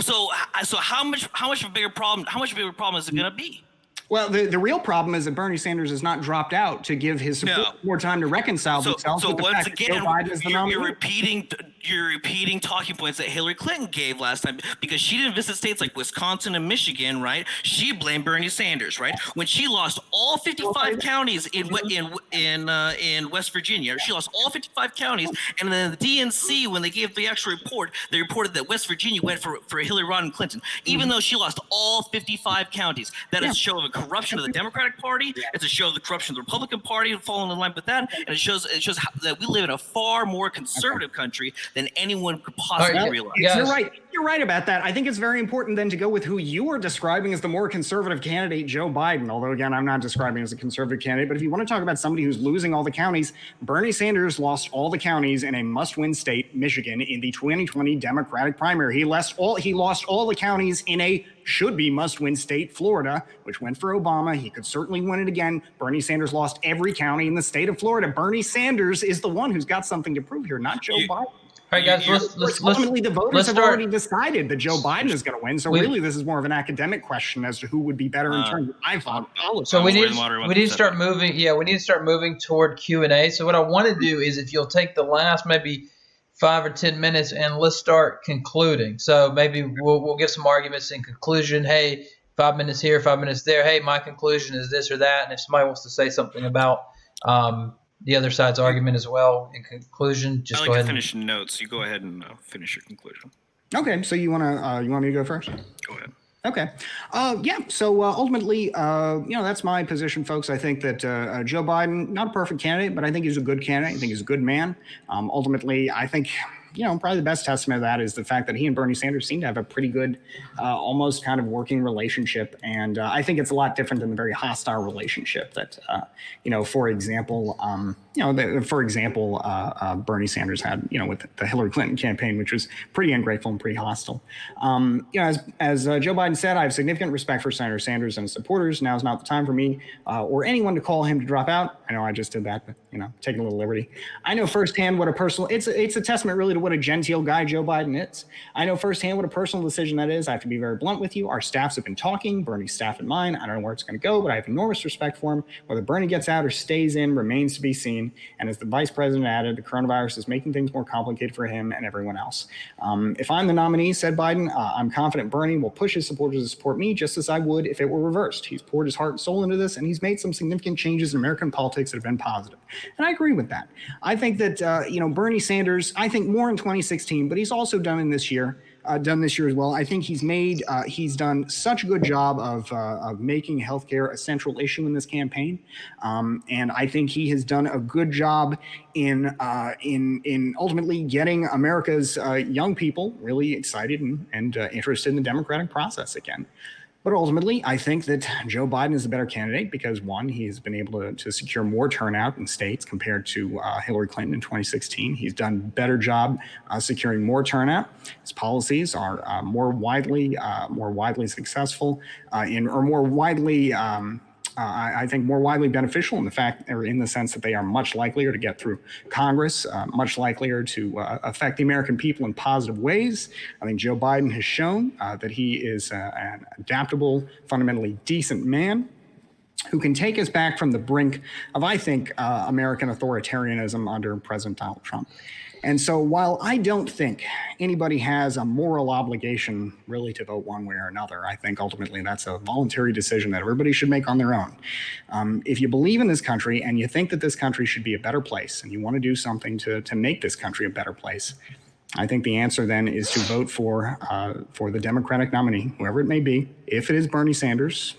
so how much of a bigger problem? How much of a bigger problem is it going to be? Well, the real problem is that Bernie Sanders has not dropped out to give his support more time to reconcile themselves. So once again, you're repeating you're repeating talking points that Hillary Clinton gave last time because she didn't visit states like Wisconsin and Michigan, right? She blamed Bernie Sanders, right? When she lost all 55 counties in West Virginia, she lost all 55 counties, and then the DNC, when they gave the actual report, they reported that West Virginia went for Hillary Rodham Clinton, even though she lost all 55 counties. That is a show of a corruption of the Democratic Party. It's a show of the corruption of the Republican Party, falling in line with that, and it shows that we live in a far more conservative country than anyone could possibly realize. You're right. You're right about that. I think it's very important then to go with who you are describing as the more conservative candidate, Joe Biden. Although, again, I'm not describing as a conservative candidate. But if you want to talk about somebody who's losing all the counties, Bernie Sanders lost all the counties in a must-win state, Michigan, in the 2020 Democratic primary. He lost all the counties in a should-be must-win state, Florida, which went for Obama. He could certainly win it again. Bernie Sanders lost every county in the state of Florida. Bernie Sanders is the one who's got something to prove here, not Joe Biden. All right, guys, ultimately, the voters have already decided that Joe Biden is going to win. So really, this is more of an academic question as to who would be better in terms of policy. So we need to start moving. Yeah, we need to start moving toward Q&A. So what I want to do is, if you'll take the last maybe 5 or 10 minutes and let's start concluding. So maybe we'll give some arguments in conclusion. Hey, 5 minutes here, 5 minutes there. Hey, my conclusion is this or that. And if somebody wants to say something about the other side's argument as well in conclusion, just go ahead. Finish notes. You go ahead and finish your conclusion. Okay, so you want me to go first? Go ahead. Okay. So ultimately, that's my position, folks. I think that Joe Biden, not a perfect candidate, but I think he's a good candidate. I think he's a good man. Ultimately, I think, probably the best testament of that is the fact that he and Bernie Sanders seem to have a pretty good, almost kind of working relationship. And I think it's a lot different than the very hostile relationship that, for example, Bernie Sanders had, with the Hillary Clinton campaign, which was pretty ungrateful and pretty hostile. As Joe Biden said, I have significant respect for Senator Sanders and his supporters. Now is not the time for me or anyone to call him to drop out. I know I just did that, but, taking a little liberty. I know firsthand what it's a testament really to what a genteel guy Joe Biden is. I know firsthand what a personal decision that is. I have to be very blunt with you. Our staffs have been talking, Bernie's staff and mine. I don't know where it's going to go, but I have enormous respect for him. Whether Bernie gets out or stays in remains to be seen. And as the vice president added, the coronavirus is making things more complicated for him and everyone else. If I'm the nominee, said Biden, I'm confident Bernie will push his supporters to support me just as I would if it were reversed. He's poured his heart and soul into this, and he's made some significant changes in American politics that have been positive. And I agree with that. I think that, Bernie Sanders, I think more in 2016, but he's also done this year as well. I think he's done such a good job of making healthcare a central issue in this campaign. And I think he has done a good job in ultimately getting America's young people really excited and interested in the democratic process again. But ultimately, I think that Joe Biden is a better candidate because, one, he's been able to secure more turnout in states compared to Hillary Clinton in 2016. He's done a better job securing more turnout. His policies are more widely successful I think more widely beneficial in the sense that they are much likelier to get through Congress, much likelier to affect the American people in positive ways. I think Joe Biden has shown that he is an adaptable, fundamentally decent man who can take us back from the brink of, I think, American authoritarianism under President Donald Trump. And so while I don't think anybody has a moral obligation really to vote one way or another, I think ultimately that's a voluntary decision that everybody should make on their own. If you believe in this country and you think that this country should be a better place and you want to do something to make this country a better place, I think the answer then is to vote for the Democratic nominee, whoever it may be. If it is Bernie Sanders,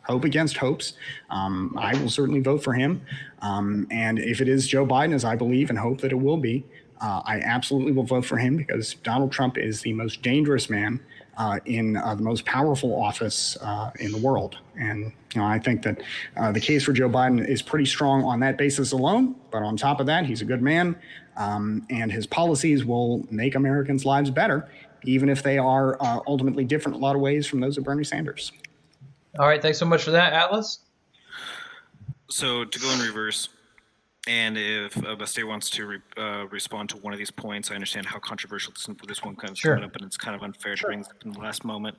hope against hopes, I will certainly vote for him. And if it is Joe Biden, as I believe and hope that it will be, I absolutely will vote for him because Donald Trump is the most dangerous man in the most powerful office in the world. And I think that the case for Joe Biden is pretty strong on that basis alone. But on top of that, he's a good man, and his policies will make Americans' lives better, even if they are ultimately different in a lot of ways from those of Bernie Sanders. All right, thanks so much for that, Atlas. So to go in reverse, and if Bastiat wants to respond to one of these points, I understand how controversial this one comes up, and it's kind of unfair to bring this up in the last moment.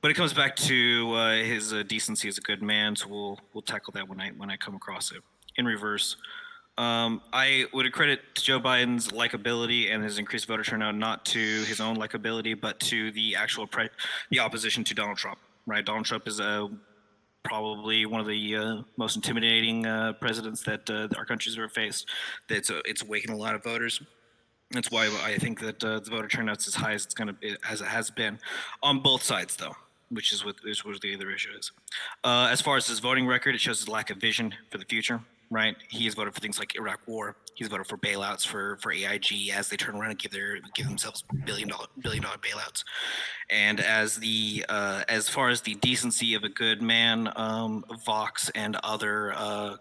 But it comes back to his decency as a good man, so we'll tackle that when I come across it. In reverse, I would accredit Joe Biden's likability and his increased voter turnout not to his own likability, but to the actual the opposition to Donald Trump. Right, Donald Trump is probably one of the most intimidating presidents that our country's ever faced. It's awakened a lot of voters. That's why I think that the voter turnout's as high as as it has been, on both sides though, which is what the other issue is. As far as his voting record, it shows his lack of vision for the future. Right, he has voted for things like Iraq War. He's voted for bailouts for AIG as they turn around and give themselves billion dollar bailouts. And as far as the decency of a good man, Vox and other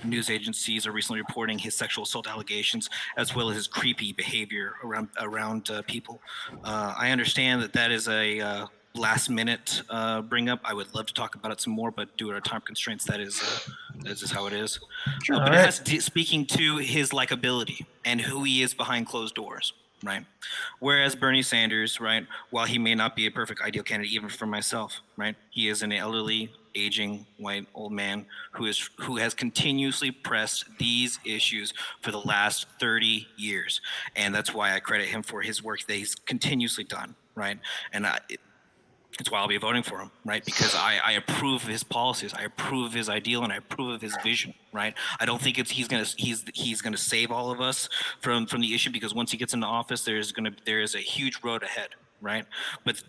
news agencies are recently reporting his sexual assault allegations, as well as his creepy behavior around people. I understand that is a last minute bring up. I would love to talk about it some more, but due to our time constraints, that's just how it is. Sure. But it has speaking to his likability and who he is behind closed doors. Right. Whereas Bernie Sanders, right, while he may not be a perfect ideal candidate even for myself, right, he is an elderly, aging, white, old man who has continuously pressed these issues for the last 30 years. And that's why I credit him for his work that he's continuously done, right? And it's why I'll be voting for him, right? Because I approve of his policies, I approve of his ideal, and I approve of his vision, right? I don't think he's gonna save all of us from the issue, because once he gets into office, there is a huge road ahead, right? But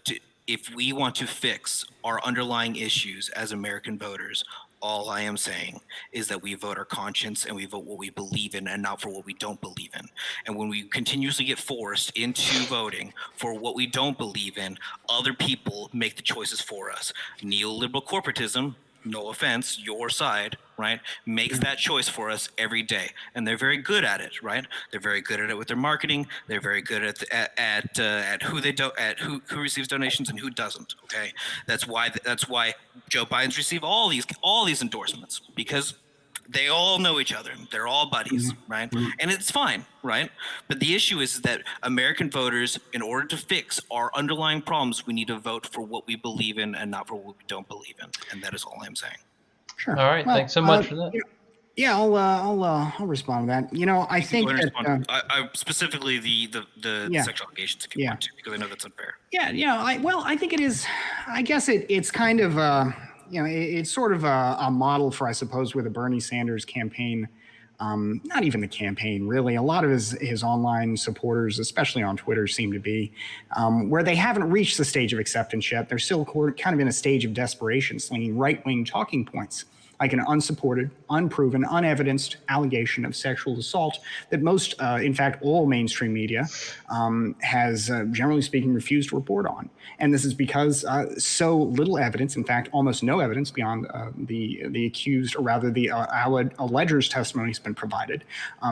if we want to fix our underlying issues as American voters, all I am saying is that we vote our conscience and we vote what we believe in and not for what we don't believe in. And when we continuously get forced into voting for what we don't believe in, other people make the choices for us. Neoliberal corporatism, no offense, your side, right, makes that choice for us every day, and they're very good at it, right? They're very good at it with their marketing. They're very good at who receives donations and who doesn't. Okay, that's why Joe Biden's received all these endorsements, because they all know each other. They're all buddies, right? And it's fine, right? But the issue is that American voters, in order to fix our underlying problems, we need to vote for what we believe in and not for what we don't believe in. And that is all I'm saying. Sure. All right. Thanks so much for that. Yeah, I'll respond to that. I think that I specifically the sexual allegations, if you want to, because I know that's unfair. Yeah, I think it is. I guess it's kind of it's sort of a model for, I suppose, where the Bernie Sanders campaign, not even the campaign, really, a lot of his online supporters, especially on Twitter, seem to be, where they haven't reached the stage of acceptance yet. They're still kind of in a stage of desperation, slinging right-wing talking points, like an unsupported, unproven, unevidenced allegation of sexual assault that most, in fact, all mainstream media has, generally speaking, refused to report on. And this is because so little evidence, in fact, almost no evidence beyond the accused, or rather the alleger's testimony has been provided.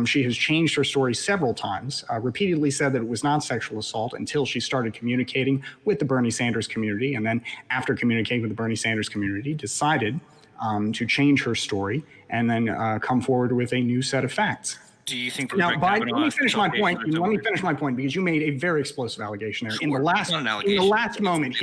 She has changed her story several times, repeatedly said that it was not sexual assault until she started communicating with the Bernie Sanders community. And then after communicating with the Bernie Sanders community, decided to change her story and then come forward with a new set of facts. Do you think? Now, Biden, let me finish my point. Let me finish my point, because you made a very explosive allegation there. Sure. In the last moment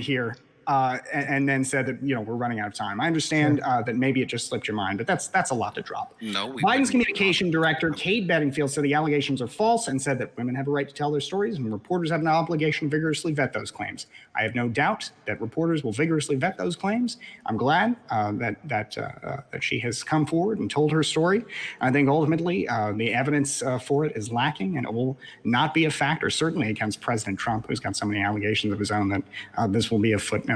here, and then said that we're running out of time. I understand that maybe it just slipped your mind, but that's a lot to drop. No, Biden's communication director, Kate Bedingfield, said the allegations are false and said that women have a right to tell their stories and reporters have an obligation to vigorously vet those claims. I have no doubt that reporters will vigorously vet those claims. I'm glad that she has come forward and told her story. I think ultimately the evidence for it is lacking, and it will not be a factor, certainly against President Trump, who's got so many allegations of his own, that this will be a footnote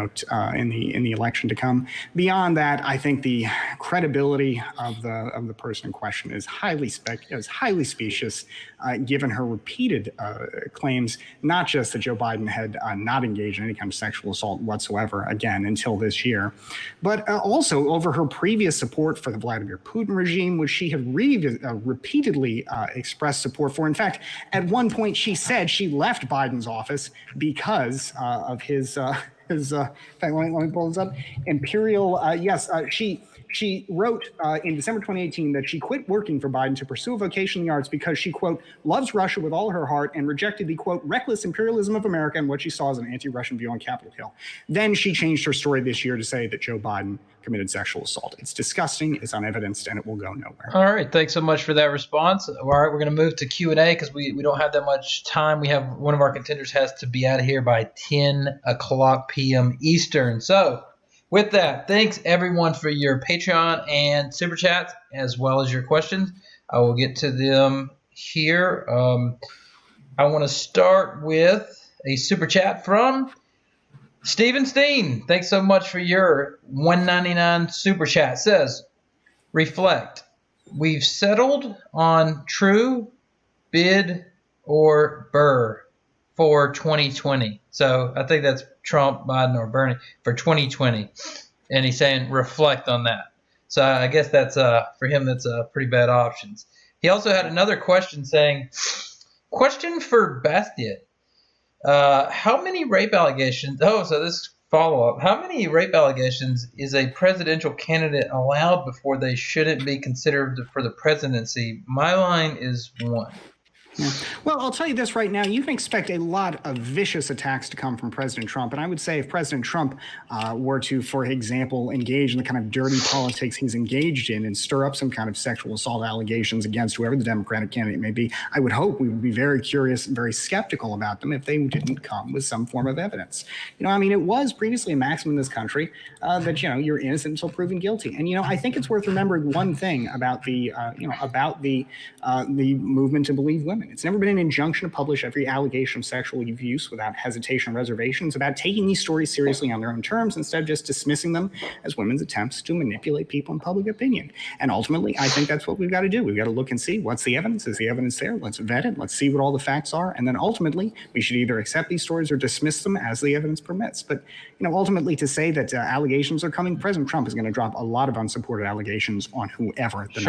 in the election to come. Beyond that, I think the credibility of the person in question is highly specious, given her repeated claims, not just that Joe Biden had not engaged in any kind of sexual assault whatsoever, again, until this year, but also over her previous support for the Vladimir Putin regime, which she had repeatedly expressed support for. In fact, at one point she said she left Biden's office because of his in fact, let me pull this up. Imperial, she wrote in December 2018 that she quit working for Biden to pursue a vocation in the arts because she, quote, loves Russia with all her heart and rejected the, quote, reckless imperialism of America and what she saw as an anti-Russian view on Capitol Hill. Then she changed her story this year to say that Joe Biden committed sexual assault. It's disgusting, it's unevidenced, and it will go nowhere. All right, thanks so much for that response. All right, we're going to move to Q&A because we don't have that much time. We have one of our contenders has to be out of here by 10 o'clock p.m. Eastern. So with that, thanks everyone for your Patreon and Super Chats as well as your questions. I will get to them here. I want to start with a Super Chat from Steven Steen. Thanks so much for your $1.99 Super Chat. Says, reflect. We've settled on true, bid, or Burr for 2020. So I think that's Trump, Biden, or Bernie for 2020. And he's saying reflect on that. So I guess that's for him, that's pretty bad options. He also had another question saying, question for Bastiat. How many rape allegations? Oh, so this follow-up. How many rape allegations is a presidential candidate allowed before they shouldn't be considered for the presidency? My line is 1. Yeah. Well, I'll tell you this right now. You can expect a lot of vicious attacks to come from President Trump. And I would say if President Trump were to, for example, engage in the kind of dirty politics he's engaged in and stir up some kind of sexual assault allegations against whoever the Democratic candidate may be, I would hope we would be very curious and very skeptical about them if they didn't come with some form of evidence. I mean, it was previously a maxim in this country that, you're innocent until proven guilty. And, I think it's worth remembering one thing about the movement to believe women. It's never been an injunction to publish every allegation of sexual abuse without hesitation or reservation. It's about taking these stories seriously on their own terms instead of just dismissing them as women's attempts to manipulate people in public opinion. And ultimately, I think that's what we've got to do. We've got to look and see what's the evidence. Is the evidence there? Let's vet it. Let's see what all the facts are. And then ultimately, we should either accept these stories or dismiss them as the evidence permits. But, ultimately to say that allegations are coming, President Trump is going to drop a lot of unsupported allegations on whoever the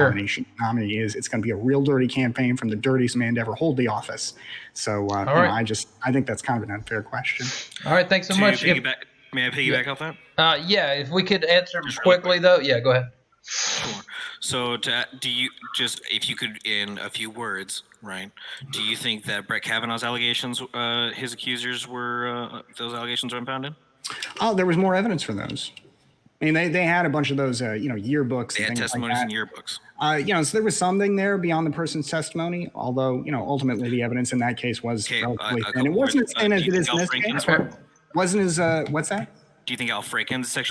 nominee is. It's going to be a real dirty campaign from the dirtiest man to ever hold the office. So I think that's kind of an unfair question. All right, thanks so much. May I piggyback off that? Yeah, if we could answer quickly though. Yeah, go ahead. Sure. So if you could in a few words, right? Do you think that Brett Kavanaugh's allegations, his accusers those allegations were impounded? Oh, there was more evidence for those. I mean, they had a bunch of those, yearbooks. They had testimonies and yearbooks. So there was something there beyond the person's testimony, although, ultimately the evidence in that case was relatively thin. It wasn't as thin as it is in this case. Wasn't as, what's that? Do you think Al Franken's should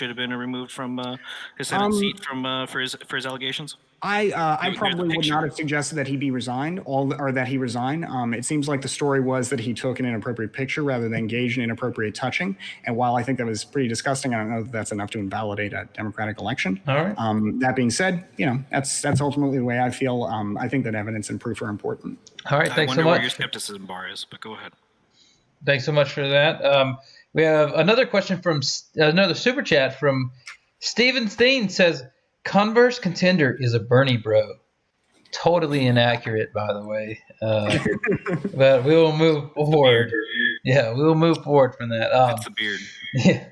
have been removed from his Senate seat for his allegations? I probably would not have suggested that he be resigned or that he resign. It seems like the story was that he took an inappropriate picture rather than engage in inappropriate touching. And while I think that was pretty disgusting, I don't know that that's enough to invalidate a democratic election. All right. That being said, that's ultimately the way I feel. I think that evidence and proof are important. All right. Thanks so much. I wonder where your skepticism bar is, but go ahead. Thanks so much for that. We have another question from another super chat from Steven Steen. Says, Converse contender is a Bernie bro. Totally inaccurate, by the way. But we will move forward. Yeah, we will move forward from that. It's the beard. Yeah.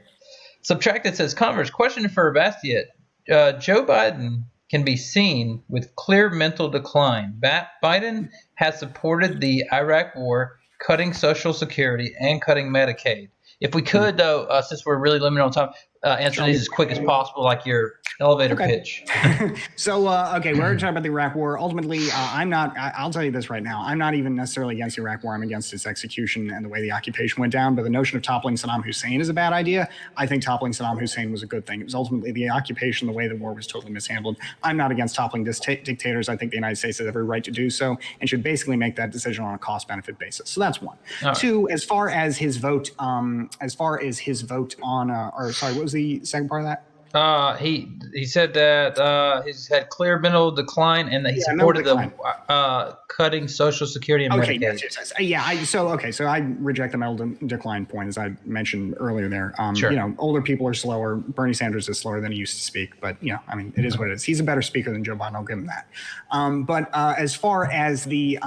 Subtracted says, Converse, question for Bastiat. Joe Biden can be seen with clear mental decline. Biden has supported the Iraq war, cutting Social Security, and cutting Medicaid. If we could, though, since we're really limited on time, answer these as quick as possible, like your elevator pitch. So, we're going to talk about the Iraq War. Ultimately, I'll tell you this right now. I'm not even necessarily against the Iraq War. I'm against its execution and the way the occupation went down. But the notion of toppling Saddam Hussein is a bad idea. I think toppling Saddam Hussein was a good thing. It was ultimately the occupation, the way the war was totally mishandled. I'm not against toppling dictators. I think the United States has every right to do so and should basically make that decision on a cost-benefit basis. So that's one. Right. Two, as far as his vote on, what was the second part of that? He said that he's had clear mental decline and that he supported the cutting Social Security and Medicaid. Yes. Yeah. So I reject the mental decline point, as I mentioned earlier there. Sure. Older people are slower. Bernie Sanders is slower than he used to speak, but it is what it is. He's a better speaker than Joe Biden. I'll give him that. But as far as the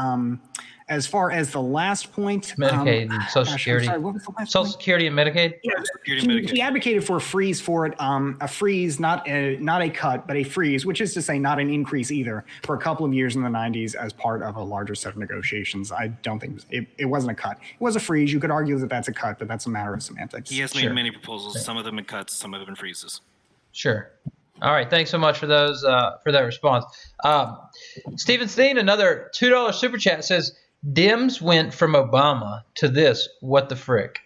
As far as the last point, Medicaid and Social gosh, I'm Security. sorry, what was the last Social point? Security and Medicaid? He advocated for a freeze for it, a freeze, not a cut, but a freeze, which is to say not an increase either, for a couple of years in the 90s as part of a larger set of negotiations. I don't think it wasn't a cut. It was a freeze. You could argue that that's a cut, but that's a matter of semantics. He has made many proposals. Some of them in cuts, some of them in freezes. Sure. All right. Thanks so much for those for that response. Stephen Steen, another $2 super chat, says Dems went from Obama to this. What the frick?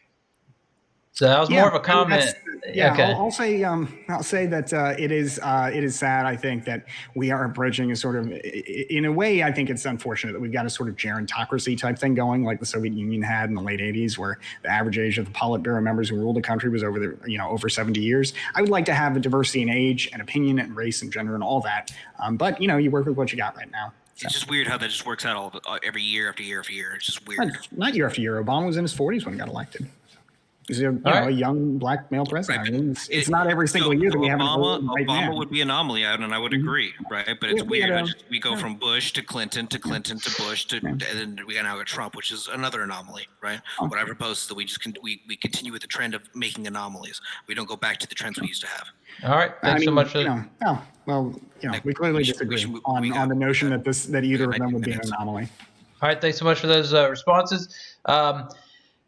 So that was more of a comment. Okay. I'll say that it is sad. I think that we are approaching a sort of, in a way, I think it's unfortunate that we've got a sort of gerontocracy type thing going, like the Soviet Union had in the late 80s, where the average age of the Politburo members who ruled the country was over 70 years. I would like to have a diversity in age and opinion and race and gender and all that. But you work with what you got right now. So. It's just weird how that just works out every year after year after year. It's just weird. Not year after year. Obama was in his 40s when he got elected. He's a young black male president. Right, I mean, it's not every single year that we have Obama would be an anomaly, and I would agree, right? But it's weird. We go from Bush to Clinton to Clinton to Bush and then we now got Trump, which is another anomaly, right? What I propose is that we continue with the trend of making anomalies. We don't go back to the trends we used to have. All right. Thanks so much. We clearly disagree on the notion that either of them would be an anomaly. All right. Thanks so much for those responses.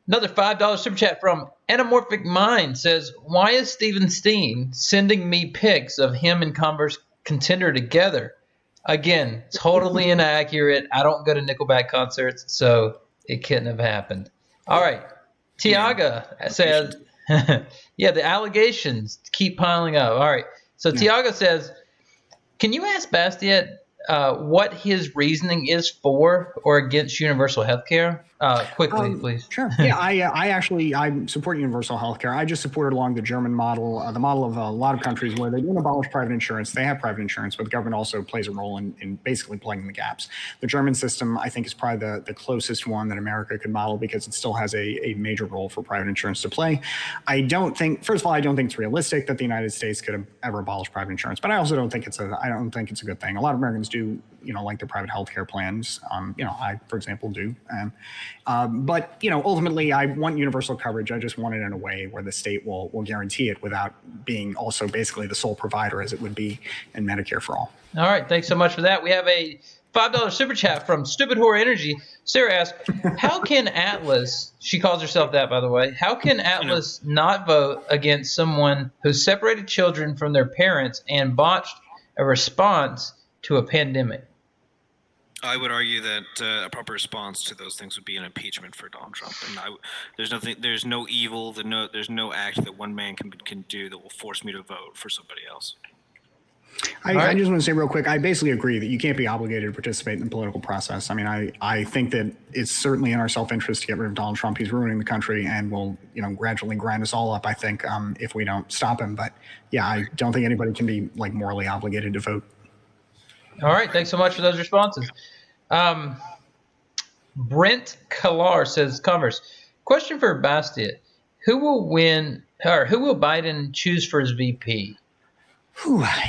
Another $5 super chat from Anamorphic Mind says, why is Stephen Steen sending me pics of him and Converse Contender together? Again, totally inaccurate. I don't go to Nickelback concerts, so it couldn't have happened. All right. Tiaga says, the allegations keep piling up. All right. So Tiaga says, can you ask Bastiat what his reasoning is for or against universal health care? Quickly, please. Sure. Yeah, I support universal health care. I just supported along the German model, the model of a lot of countries where they don't abolish private insurance. They have private insurance, but the government also plays a role in basically plugging the gaps. The German system, I think, is probably the closest one that America could model because it still has a major role for private insurance to play. First of all, I don't think it's realistic that the United States could ever abolish private insurance, but I also don't think it's a good thing. A lot of Americans do, like their private health care plans. I, for example, do. But ultimately, I want universal coverage. I just want it in a way where the state will guarantee it without being also basically the sole provider as it would be in Medicare for all. All right. Thanks so much for that. We have a $5 super chat from Stupid Whore Energy. Sarah asks, how can Atlas, she calls herself that, by the way, how can Atlas not vote against someone who separated children from their parents and botched a response to a pandemic? I would argue that a proper response to those things would be an impeachment for Donald Trump. And there's no evil, there's no act that one man can do that will force me to vote for somebody else. I just want to say real quick, I basically agree that you can't be obligated to participate in the political process. I mean, I think that it's certainly in our self-interest to get rid of Donald Trump. He's ruining the country and will, gradually grind us all up, I think, if we don't stop him. But yeah, I don't think anybody can be morally obligated to vote. All right. Thanks so much for those responses. Brent Kalar says, Converse, question for Bastiat. Who will Biden choose for his VP?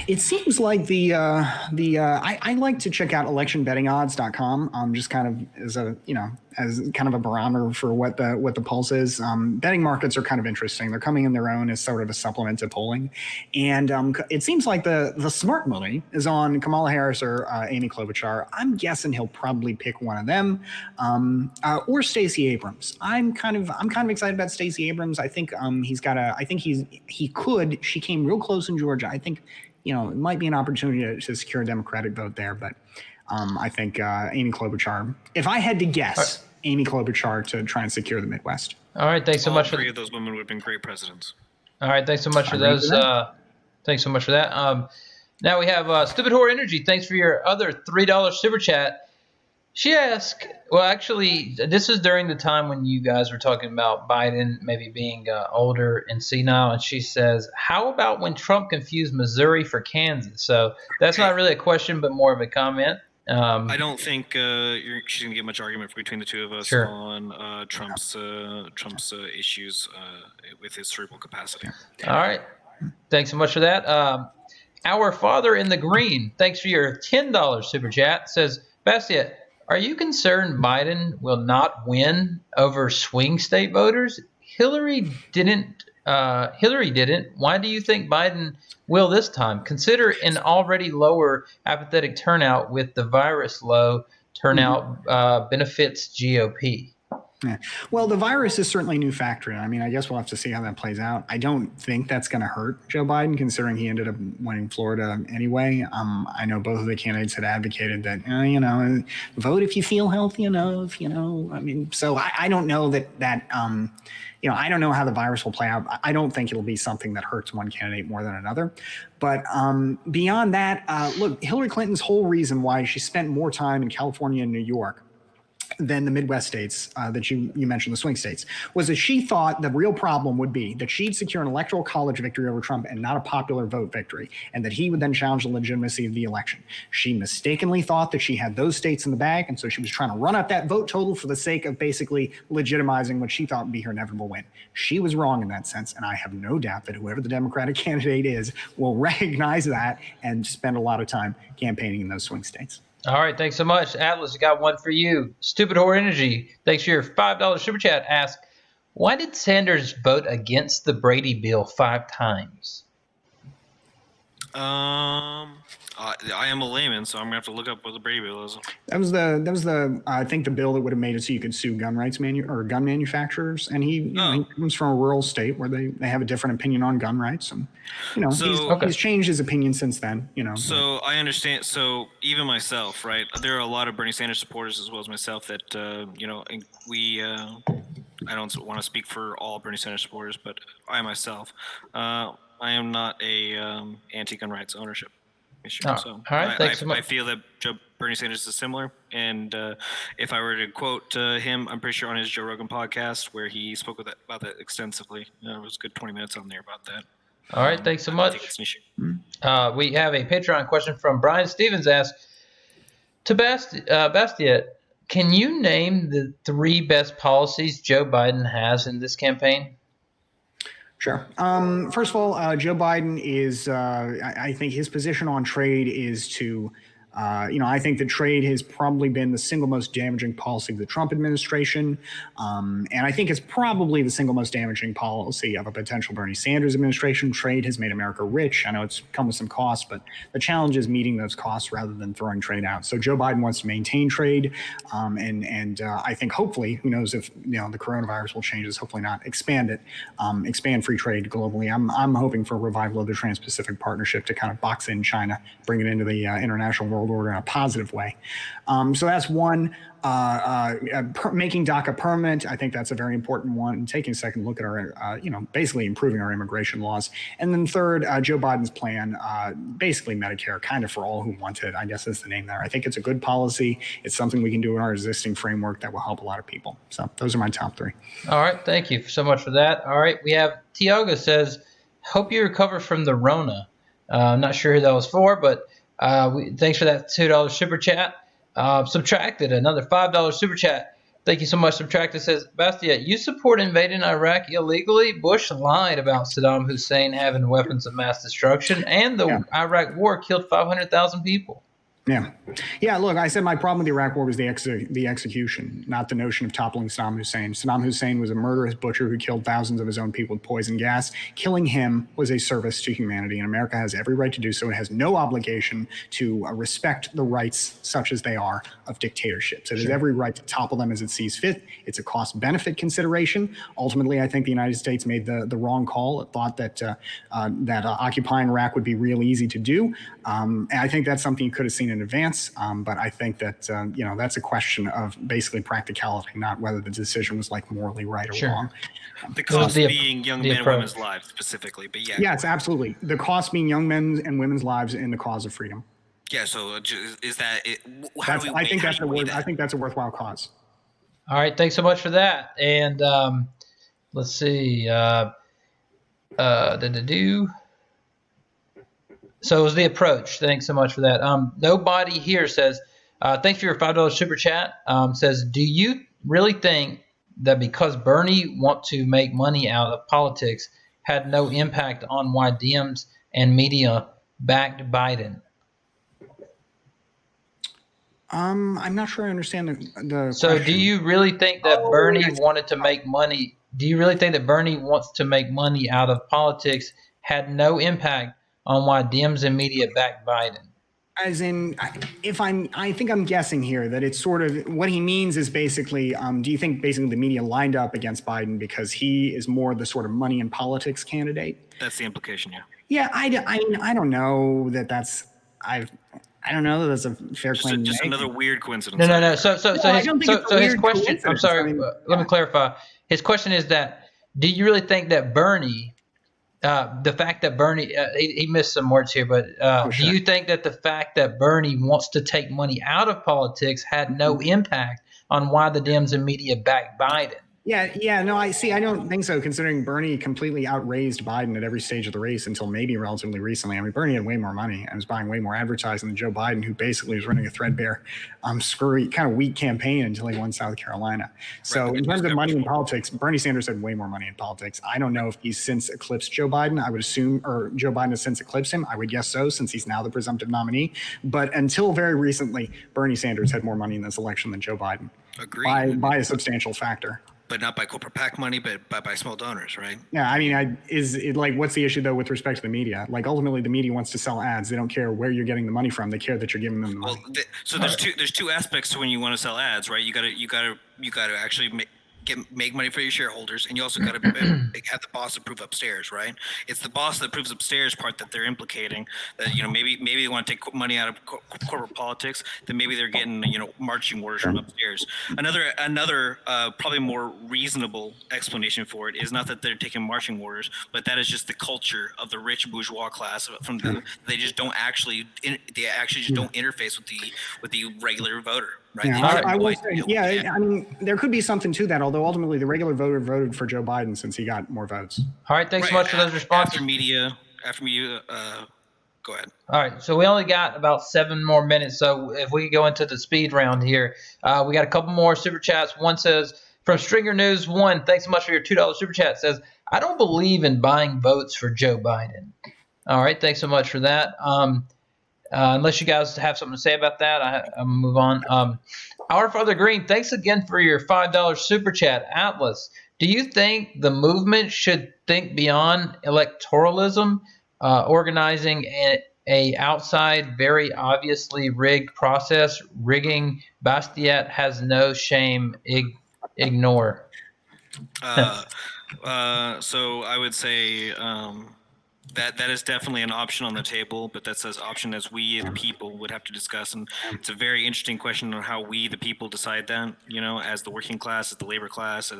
It seems like I like to check out electionbettingodds.com, just kind of as kind of a barometer for what the pulse is. Betting markets are kind of interesting. They're coming in their own as sort of a supplement to polling. And it seems like the smart money is on Kamala Harris or Amy Klobuchar. I'm guessing he'll probably pick one of them, or Stacey Abrams. I'm kind of excited about Stacey Abrams. I think she came real close in Georgia. I think, it might be an opportunity to secure a Democratic vote there, but I think Amy Klobuchar, if I had to guess, Amy Klobuchar to try and secure the Midwest. All right. Thanks so much. Three of those women would have been great presidents. All right. Thanks so much for those. Thanks so much for that. Now we have Stupid Whore Energy. Thanks for your other $3 super chat. She asked, well, actually, this is during the time when you guys were talking about Biden maybe being older and senile, and she says, how about when Trump confused Missouri for Kansas? So that's not really a question, but more of a comment. I don't think she's going to get much argument between the two of us on Trump's issues with his cerebral capacity. All right. Thanks so much for that. Our Father in the Green, thanks for your $10 super chat, says, Bastiat, Are you concerned Biden will not win over swing state voters? Hillary didn't. Hillary didn't. Why do you think Biden will this time? Consider an already lower apathetic turnout with the virus low turnout benefits GOP. Yeah. Well, the virus is certainly a new factor. I mean, I guess we'll have to see how that plays out. I don't think that's going to hurt Joe Biden, considering he ended up winning Florida anyway. I know both of the candidates had advocated that, vote if you feel healthy enough, I mean, so I don't know I don't know how the virus will play out. I don't think it'll be something that hurts one candidate more than another. But beyond that, look, Hillary Clinton's whole reason why she spent more time in California and New York than the Midwest states that you mentioned, the swing states, was that she thought the real problem would be that she'd secure an electoral college victory over Trump and not a popular vote victory, and that he would then challenge the legitimacy of the election. She mistakenly thought that she had those states in the bag, and so she was trying to run up that vote total for the sake of basically legitimizing what she thought would be her inevitable win. She was wrong in that sense, and I have no doubt that whoever the Democratic candidate is will recognize that and spend a lot of time campaigning in those swing states. All right, thanks so much. Atlas, I got one for you. Stupid Whore Energy, thanks for your $5 super chat. Ask, why did Sanders vote against the Brady bill 5 times? I am a layman, so I'm gonna have to look up what the Brady bill is. That was the I think the bill that would have made it so you could sue gun manufacturers, and he comes from a rural state where they have a different opinion on gun rights, and he's changed his opinion since then. So I understand. So even myself, right? There are a lot of Bernie Sanders supporters as well as myself that we. I don't want to speak for all Bernie Sanders supporters, but I myself, I am not a anti-gun rights ownership issue. Oh, so all right, thanks so much. I feel that Bernie Sanders is similar, and if I were to quote him, I'm pretty sure on his Joe Rogan podcast where he spoke about that extensively. It was a good 20 minutes on there about that. All right, thanks so much. I think it's an issue. We have a Patreon question from Brian Stevens. Asks, to Bastiat, can you name the 3 best policies Joe Biden has in this campaign? Sure. First of all, Joe Biden is, I think his position on trade is to, I think that trade has probably been the single most damaging policy of the Trump administration. And I think it's probably the single most damaging policy of a potential Bernie Sanders administration. Trade has made America rich. I know it's come with some costs, but the challenge is meeting those costs rather than throwing trade out. So Joe Biden wants to maintain trade. And I think hopefully, who knows if, the coronavirus will change this, hopefully not expand it, expand free trade globally. I'm hoping for a revival of the Trans-Pacific Partnership to kind of box in China, bring it into the international world order in a positive way. So that's one. Making DACA permanent, I think that's a very important one. And taking a second look at our, basically improving our immigration laws. And then third, Joe Biden's plan, basically Medicare, kind of for all who want it, I guess is the name there. I think it's a good policy. It's something we can do in our existing framework that will help a lot of people. So those are my top 3. All right, thank you so much for that. All right, we have Tiago says, hope you recover from the Rona. I'm not sure who that was for, but thanks for that $2 super chat. Subtracted, another $5 super chat. Thank you so much. Subtracted says, Bastiat, you support invading Iraq illegally? Bush lied about Saddam Hussein having weapons of mass destruction, and the Iraq war killed 500,000 people. Yeah. Look, I said my problem with the Iraq War was the execution, not the notion of toppling Saddam Hussein. Saddam Hussein was a murderous butcher who killed thousands of his own people with poison gas. Killing him was a service to humanity, and America has every right to do so. It has no obligation to respect the rights, such as they are, of dictatorships. It has every right to topple them as it sees fit. It's a cost-benefit consideration. Ultimately, I think the United States made the wrong call. It thought that occupying Iraq would be real easy to do. And I think that's something you could have seen in advance, but I think that that's a question of basically practicality, not whether the decision was morally right or wrong. The cost being young men and women's lives specifically, but it's absolutely the cost being young men's and women's lives in the cause of freedom. Yeah. So is that it? I think that's a worthwhile cause. All right, thanks so much for that. And let's see. So it was the approach. Thanks so much for that. Nobody here says, thanks for your $5 super chat. Says, do you really think that because Bernie want to make money out of politics had no impact on why Dems and media backed Biden? I'm not sure I understand the So, question. do you really think that Bernie I see. wanted to make money? Do you really think that Bernie wants to make money out of politics had no impact on why Dems and media backed Biden? As in, I think I'm guessing here that it's sort of what he means is basically, do you think basically the media lined up against Biden because he is more the sort of money in politics candidate? That's the implication, yeah. Yeah, I mean, I don't know that I don't know that that's a fair claim to Just make. another weird coincidence. No. So, so, No, so I his, don't think so, it's a so his weird question. I'm coincidence. I sorry. mean, Let me yeah. clarify. His question is that: do you really think that Bernie, the fact that Bernie, he missed some words here, but Oh, do sure. you think that the fact that Bernie wants to take money out of politics had no impact on why the Dems and media backed Biden? Yeah, no, I see. I don't think so, considering Bernie completely outraised Biden at every stage of the race until maybe relatively recently. I mean, Bernie had way more money and was buying way more advertising than Joe Biden, who basically was running a threadbare, screwy, kind of weak campaign until he won South Carolina. So, in terms of money in politics, Bernie Sanders had way more money in politics. I don't know if he's since eclipsed Joe Biden. I would assume, or Joe Biden has since eclipsed him. I would guess so, since he's now the presumptive nominee. But until very recently, Bernie Sanders had more money in this election than Joe Biden. Agreed. By a substantial factor. But not by corporate PAC money, but by small donors, right? Yeah, I mean, is it like, what's the issue though with respect to the media? Like, ultimately, the media wants to sell ads. They don't care where you're getting the money from. They care that you're giving them the money. Well, so there's two aspects to when you want to sell ads, right? You gotta actually make money for your shareholders, and you also got to have the boss approve upstairs, right? It's the boss that approves upstairs part that they're implicating. That maybe they want to take money out of corporate politics. Then maybe they're getting marching orders from upstairs. Another probably more reasonable explanation for it is not that they're taking marching orders, but that is just the culture of the rich bourgeois class. From them, they just don't actually just don't interface with the regular voter. Right. Yeah, I will say, yeah, I mean, there could be something to that, although ultimately the regular voter voted for Joe Biden since he got more votes. All right, thanks so much for those responses. After media, go ahead. All right, so we only got about 7 more minutes, so if we go into the speed round here, we got a couple more super chats. One says, from Stringer News 1, thanks so much for your $2 super chat, says, I don't believe in buying votes for Joe Biden. All right, thanks so much for that. Unless you guys have something to say about that, I'm going to move on. Our Father Green, thanks again for your $5 super chat. Atlas, do you think the movement should think beyond electoralism, organizing a outside, very obviously rigged process? Rigging Bastiat has no shame. Ignore. So I would say that is definitely an option on the table, but that's an option as we the people would have to discuss, and it's a very interesting question on how we the people decide that. As the working class, as the labor class,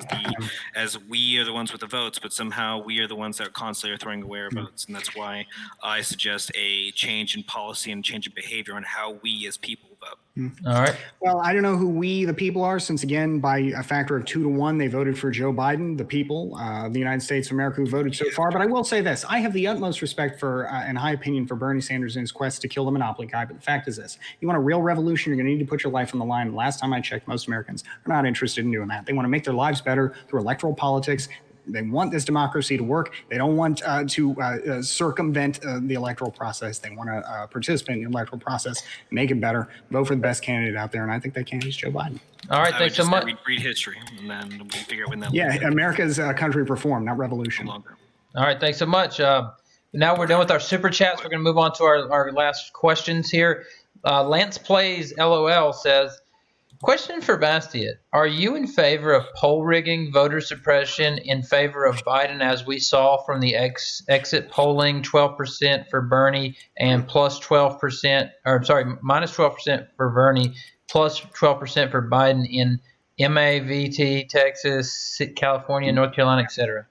as we are the ones with the votes, but somehow we are the ones that constantly are throwing away our votes, and that's why I suggest a change in policy and change in behavior on how we as people vote. All right. Well, I don't know who we, the people, are, since, again, by a factor of 2 to 1, they voted for Joe Biden, the people, the United States of America, who voted so far. But I will say this. I have the utmost respect for and high opinion for Bernie Sanders in his quest to kill the monopoly guy. But the fact is this. You want a real revolution, you're going to need to put your life on the line. Last time I checked, most Americans are not interested in doing that. They want to make their lives better through electoral politics. They want this democracy to work. They don't want to circumvent the electoral process. They want to participate in the electoral process, make it better, vote for the best candidate out there, and I think that candidate is Joe Biden. All right, thanks so much. Read history, and then we figure out when that. Yeah, America's country of reform, not revolution. All right, thanks so much. Now we're done with our super chats. We're going to move on to our last questions here. Lance Plays LOL says, question for Bastiat. Are you in favor of poll rigging, voter suppression, in favor of Biden, as we saw from the exit polling, 12% for Bernie and plus 12%, or sorry, minus 12% for Bernie, plus 12% for Biden in MAVT, Texas, California, North Carolina, etc.?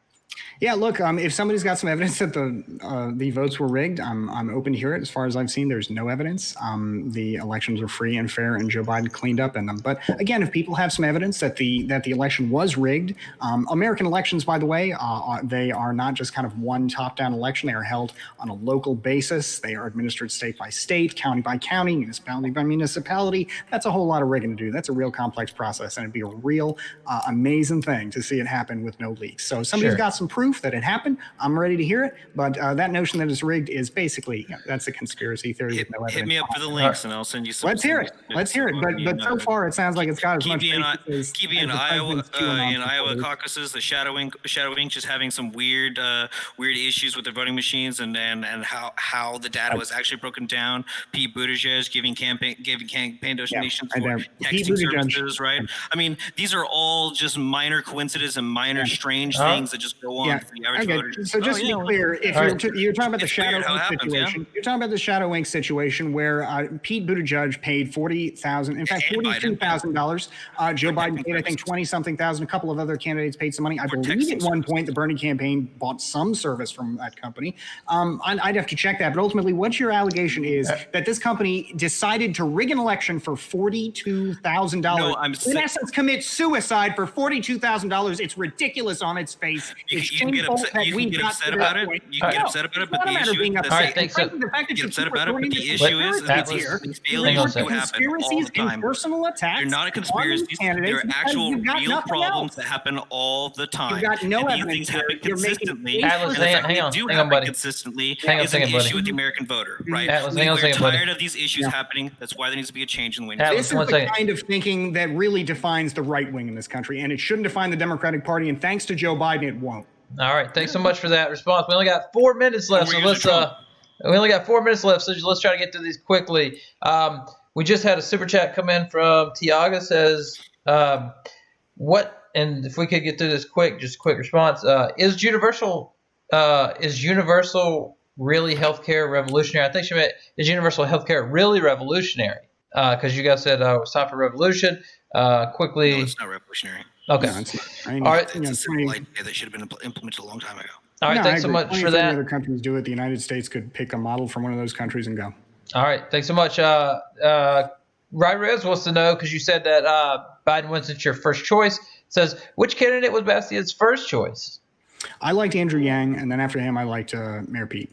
Yeah, look, if somebody's got some evidence that the votes were rigged, I'm open to hear it. As far as I've seen, there's no evidence. The elections were free and fair, and Joe Biden cleaned up in them. But again, if people have some evidence that the election was rigged, American elections, by the way, they are not just kind of one top-down election. They are held on a local basis. They are administered state by state, county by county, municipality by municipality. That's a whole lot of rigging to do. That's a real complex process, and it'd be a real amazing thing to see it happen with no leaks. So if somebody's got some some proof that it happened, I'm ready to hear it. But that notion that it's rigged is basically, that's a conspiracy theory. Hit me up for the links, and I'll send you some. Let's hear it. But so far, it sounds like it's got as much basis in Iowa, caucuses, the Shadow Inc. is having some weird issues with their voting machines, and how the data was actually broken down. Pete Buttigieg giving campaign donations for texting services, right? I mean, these are all just minor coincidences and minor strange things that just go on for the average voter. So just to be clear, if you're talking about the Shadow Inc. situation, you're talking about the Shadow Inc. situation where Pete Buttigieg paid $42,000. Joe Biden paid, I think, 20-something thousand. A couple of other candidates paid some money. I believe at one point the Bernie campaign bought some service from that company. I'd have to check that. But ultimately, what your allegation is that this company decided to rig an election for $42,000. No, in essence, commit suicide for $42,000. It's ridiculous on its face. It's shameful that we got to that point. You can get upset about it, but the issue is the fact that you get upset about it, but the issue is that these failures do happen all the time. Personal attacks. They're not conspiracies. They're actual real problems that happen all the time. You've got no evidence. These things happen consistently. Hang on, buddy. Consistently is an issue with the American voter, right? We're tired of these issues happening. That's why there needs to be a change in the way. This is the kind of thinking that really defines the right wing in this country, and it shouldn't define the Democratic Party. And thanks to Joe Biden, it won't. All right, thanks so much for that response. We only got 4 minutes left, so let's we only got 4 minutes left, so let's try to get through these quickly. We just had a super chat come in from Tiago. Says, "What?" And if we could get through this quick, just a quick response. Is universal really healthcare revolutionary? I think she meant, is universal healthcare really revolutionary? Because you guys said it's time for revolution. Quickly. No, it's not revolutionary. Okay. No, it's not. All right. It's a simple idea that should have been implemented a long time ago. All right. Thanks so much for that. Other countries do it. The United States could pick a model from one of those countries and go. All right. Thanks so much. Rez wants to know, because you said that Biden wasn't your first choice. Says, which candidate was Bastiat's first choice? I liked Andrew Yang, and then after him, I liked Mayor Pete.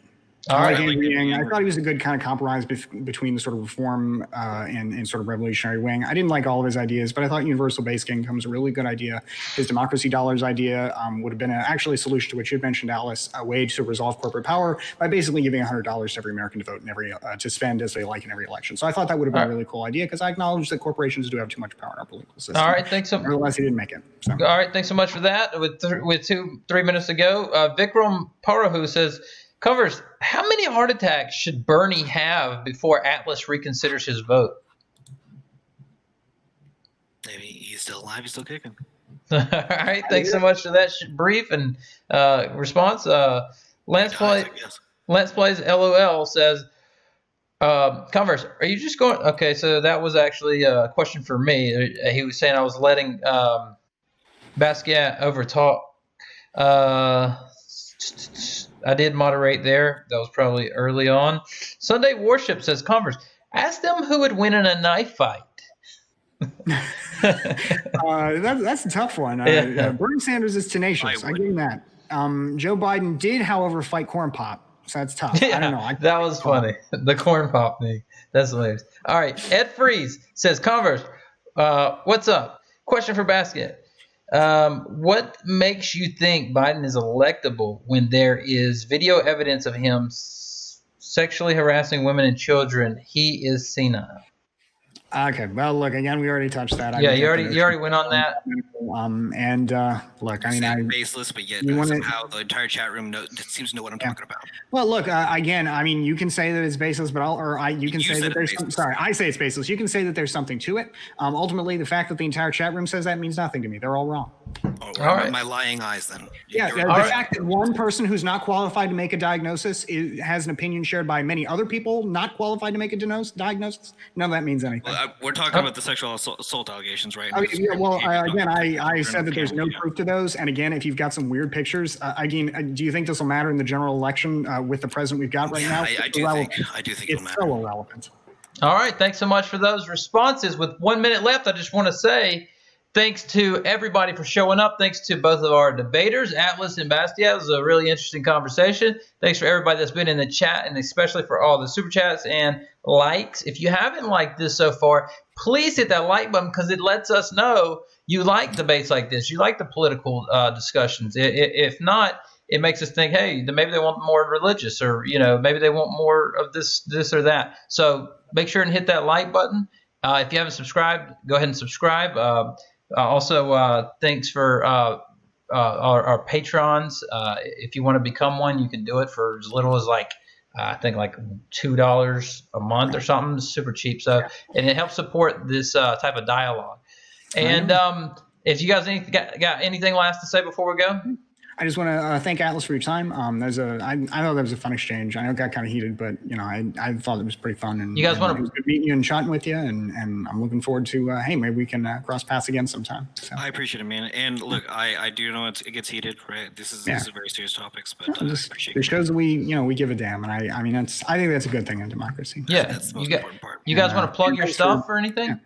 I thought he was a good kind of compromise between the sort of reform and sort of revolutionary wing. I didn't like all of his ideas, but I thought universal basic income was a really good idea. His democracy dollars idea would have been actually a solution to what you had mentioned, Alice, a way to resolve corporate power by basically giving $100 to every American to vote and to spend as they like in every election. So I thought that would have been a really cool idea, because I acknowledge that corporations do have too much power in our political system. All right, thanks so much. Otherwise, he didn't make it. So. All right, thanks so much for that. With 3 minutes to go, Vikram Parahu says, Covers, how many heart attacks should Bernie have before Atlas reconsiders his vote? Maybe he's still alive. He's still kicking. All right. Thanks so much for that brief and response. Lance Plays LOL says, Converse, are you just going? Okay, so that was actually a question for me. He was saying I was letting Bastiat overtalk. I did moderate there. That was probably early on. Sunday Worship says, Converse, ask them who would win in a knife fight. That's a tough one. Bernie Sanders is tenacious. I give him that. Joe Biden did, however, fight Corn Pop. So that's tough. Yeah, I don't know. That was funny. The Corn Pop thing. That's hilarious. All right. Ed Freeze says, Converse, what's up? Question for Bastiat. What makes you think Biden is electable when there is video evidence of him sexually harassing women and children? He is senile. Okay. Well, look, again, we already touched that. Yeah, you already went on that. Look, I'm baseless, but yet somehow the entire chat room seems to know what I'm talking about. Well, look, again, I mean, you can say that it's baseless, but you can say that there's sorry, I say it's baseless. You can say that there's something to it. Ultimately, the fact that the entire chat room says that means nothing to me. They're all wrong. All right. My lying eyes, then. The fact that one person who's not qualified to make a diagnosis has an opinion shared by many other people not qualified to make a diagnosis, none of that means anything. Well, we're talking about the sexual assault allegations, right? Again, I said that there's no proof to those. And again, if you've got some weird pictures, again, do you think this will matter in the general election with the president we've got right now? I do think it'll matter. It's so irrelevant. All right. Thanks so much for those responses. With 1 minute left, I just want to say thanks to everybody for showing up. Thanks to both of our debaters, Atlas and Bastiat. It was a really interesting conversation. Thanks for everybody that's been in the chat, and especially for all the super chats and likes. If you haven't liked this so far, please hit that like button, because it lets us know you like debates like this. You like the political discussions. If not, it makes us think, hey, maybe they want more religious, or maybe they want more of this or that. So make sure and hit that like button. If you haven't subscribed, go ahead and subscribe. Also, thanks for our patrons. If you want to become one, you can do it for as little as I think like $2 a month or something. Super cheap. So, and it helps support this type of dialogue. And if you guys got anything last to say before we go? I just want to thank Atlas for your time. I thought that was a fun exchange. I know it got kind of heated, but I thought it was pretty fun. And you guys want to? It was good meeting you and chatting with you, and I'm looking forward to hey, maybe we can cross paths again sometime. So. I appreciate it, man. And look, I do know it gets heated, right? This is very serious topics, but it shows that we give a damn, and I mean I think that's a good thing in democracy. Yeah, that's the most important part. You guys want to plug your stuff or anything? Yeah.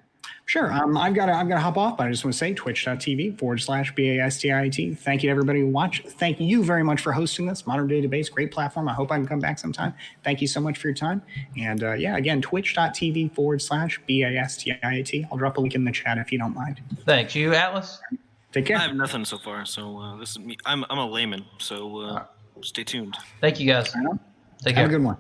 Sure. I've got to hop off, but I just want to say twitch.tv/BASTIAT. Thank you to everybody who watched. Thank you very much for hosting this. Modern Day Debate's great platform. I hope I can come back sometime. Thank you so much for your time. And again, twitch.tv/BASTIAT. I'll drop a link in the chat if you don't mind. Thanks. You, Atlas? Take care. I have nothing so far, so this is me. I'm a layman, so stay tuned. Thank you, guys. Right on. Take care. Have a good one.